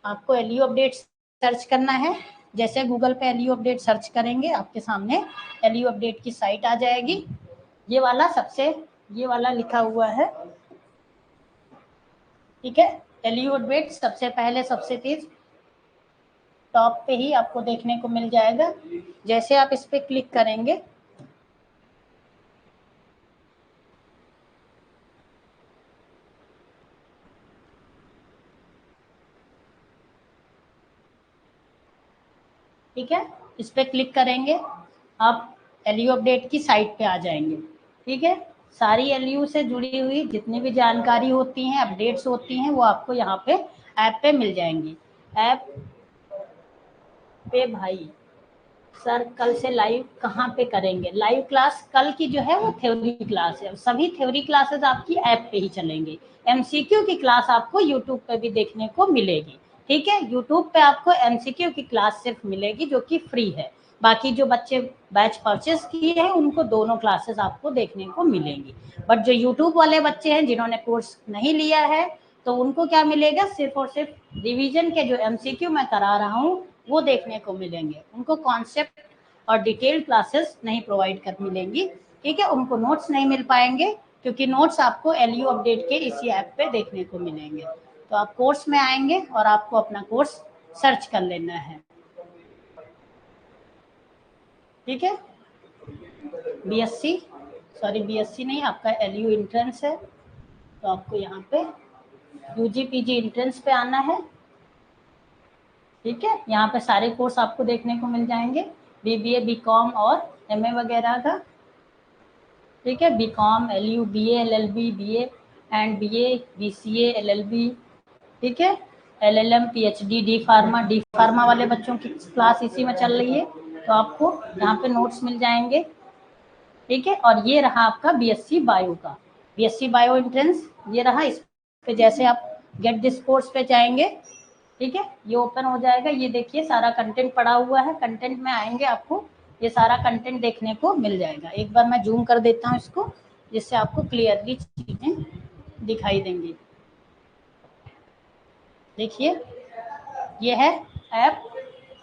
आपको एलयू अपडेट सर्च करना है। जैसे गूगल पे एलयू अपडेट सर्च करेंगे, आपके सामने एलयू अपडेट की साइट आ जाएगी। ये वाला ये वाला लिखा हुआ है, ठीक है, एलयू अपडेट सबसे पहले सबसे तेज टॉप पे ही आपको देखने को मिल जाएगा। जैसे आप इस पे क्लिक करेंगे, ठीक है, इस पे क्लिक करेंगे आप एलयू अपडेट की साइट पे आ जाएंगे। ठीक है, सारी एलयू से जुड़ी हुई जितनी भी जानकारी होती हैं, अपडेट्स होती हैं, वो आपको यहाँ पे ऐप पे मिल जाएंगी। ऐप पे भाई सर कल से लाइव कहाँ पे करेंगे, लाइव क्लास कल की जो है वो थ्योरी क्लास है। सभी थ्योरी क्लासेस आपकी ऐप पे ही चलेंगे। एमसीक्यू की क्लास आपको यूट्यूब पे भी देखने को मिलेगी। ठीक है, यूट्यूब पे आपको एमसीक्यू की क्लास सिर्फ मिलेगी जो कि फ्री है। बाकी जो बच्चे बैच परचेस किए हैं उनको दोनों क्लासेस आपको देखने को मिलेंगी। बट जो यूट्यूब वाले बच्चे हैं जिन्होंने कोर्स नहीं लिया है, तो उनको क्या मिलेगा, सिर्फ और सिर्फ रिवीजन के जो एमसीक्यू मैं करा रहा हूँ वो देखने को मिलेंगे। उनको कॉन्सेप्ट और डिटेल्ड क्लासेस नहीं प्रोवाइड कर मिलेंगी। ठीक है, उनको नोट्स नहीं मिल पाएंगे क्योंकि नोट्स आपको एलयू अपडेट के इसी ऐप पे देखने को मिलेंगे। तो आप कोर्स में आएंगे और आपको अपना कोर्स सर्च कर लेना है। ठीक है, बीएससी नहीं, आपका एलयू एंट्रेंस है, तो आपको यहाँ पे यूजी पीजी एंट्रेंस पे आना है। ठीक है, यहाँ पे सारे कोर्स आपको देखने को मिल जाएंगे, बीबीए, बीकॉम और एमए वगैरह का। ठीक है, BCom, LU, BA, LLB, BA and BA, BCA, LLB, ठीक है, एलएलएम, पीएचडी, डी फार्मा वाले बच्चों की क्लास इसी में चल रही है, तो आपको यहाँ पे नोट्स मिल जाएंगे। ठीक है, और ये रहा आपका बीएससी बायो का, बीएससी बायो एंट्रेंस ये रहा। इस पे जैसे आप गेट दिस कोर्स पे जाएंगे, ठीक है, ये ओपन हो जाएगा। ये देखिए सारा कंटेंट पड़ा हुआ है, कंटेंट में आएंगे आपको ये सारा कंटेंट देखने को मिल जाएगा। एक बार मैं जूम कर देता हूँ इसको जिससे आपको क्लियरली चीजें दिखाई देंगी। देखिए ये है ऐप,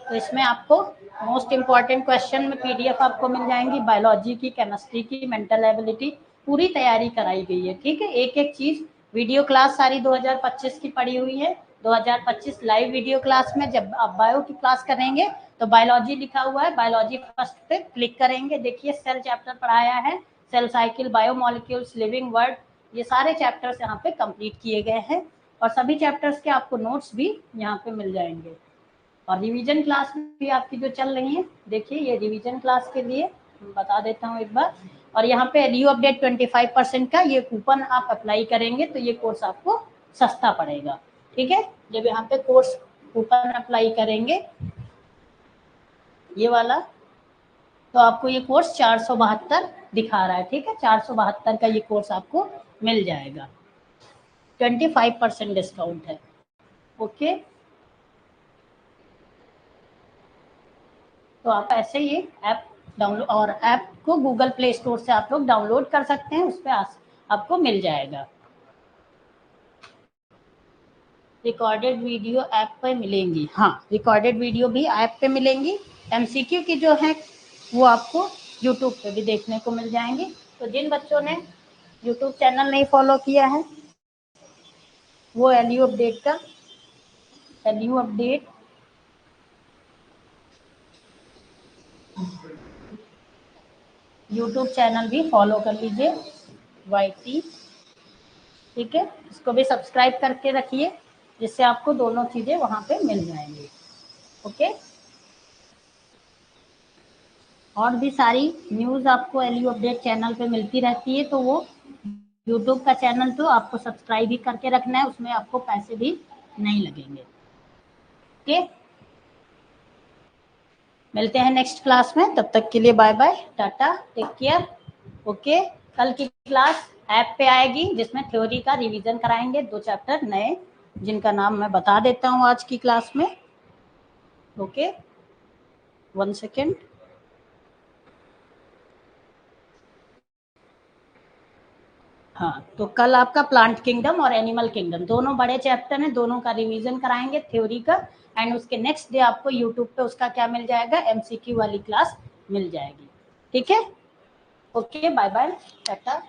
तो इसमें आपको मोस्ट इम्पॉर्टेंट क्वेश्चन में पीडीएफ आपको मिल जाएंगी, बायोलॉजी की, केमिस्ट्री की, मेंटल एबिलिटी पूरी तैयारी कराई गई है। ठीक है, एक एक चीज, वीडियो क्लास सारी 2025 की पड़ी हुई है। 2025 लाइव वीडियो क्लास में जब आप बायो की क्लास करेंगे तो बायोलॉजी लिखा हुआ है, बायोलॉजी फर्स्ट पे क्लिक करेंगे। देखिए सेल चैप्टर पढ़ाया है, cell cycle, biomolecules, living world, ये सारे चैप्टर्स यहाँ पे कंप्लीट किए गए हैं और सभी चैप्टर्स के आपको नोट्स भी यहाँ पे मिल जाएंगे। और रिवीजन क्लास भी आपकी जो चल रही है, देखिए ये रिवीजन क्लास के लिए बता देता हूँ एक बार। और यहाँ पे एलयू अपडेट 25% का ये कूपन आप अप्लाई करेंगे तो ये कोर्स आपको सस्ता पड़ेगा। ठीक है, जब यहाँ पे कोर्स कूपन अप्लाई करेंगे ये वाला, तो आपको ये कोर्स 472 दिखा रहा है। ठीक है, 472 का ये कोर्स आपको मिल जाएगा, 25% डिस्काउंट है। ओके, तो आप ऐसे ये ऐप डाउनलोड, और ऐप को गूगल प्ले स्टोर से आप लोग डाउनलोड कर सकते हैं, उस पर आपको मिल जाएगा। रिकॉर्डेड वीडियो ऐप पे मिलेंगी, हाँ रिकॉर्डेड वीडियो भी ऐप पे मिलेंगी। एमसीक्यू की जो है वो आपको यूट्यूब पे भी देखने को मिल जाएंगी। तो जिन बच्चों ने यूट्यूब चैनल नहीं फॉलो किया है वो एलयू अपडेट यूट्यूब चैनल भी फॉलो कर लीजिए, वाईटी। ठीक है, इसको भी सब्सक्राइब करके रखिए जिससे आपको दोनों चीज़ें वहाँ पे मिल जाएंगी। ओके, और भी सारी न्यूज़ आपको एलयू अपडेट चैनल पे मिलती रहती है, तो वो यूट्यूब का चैनल तो आपको सब्सक्राइब ही करके रखना है, उसमें आपको पैसे भी नहीं लगेंगे। ओके, मिलते हैं नेक्स्ट क्लास में, तब तक के लिए bye bye, tata, take care. Okay, कल की क्लास ऐप पे आएगी जिसमें थ्योरी का रिवीजन कराएंगे, 2 चैप्टर नए जिनका नाम मैं बता देता हूँ आज की क्लास में। Okay, 1 second. हाँ, तो कल आपका प्लांट किंगडम और एनिमल किंगडम दोनों बड़े चैप्टर हैं, दोनों का रिवीजन कराएंगे थ्योरी का, एंड उसके नेक्स्ट डे आपको यूट्यूब पे उसका क्या मिल जाएगा, एमसीक्यू वाली क्लास मिल जाएगी। ठीक है, ओके, बाय बाय, टाटा।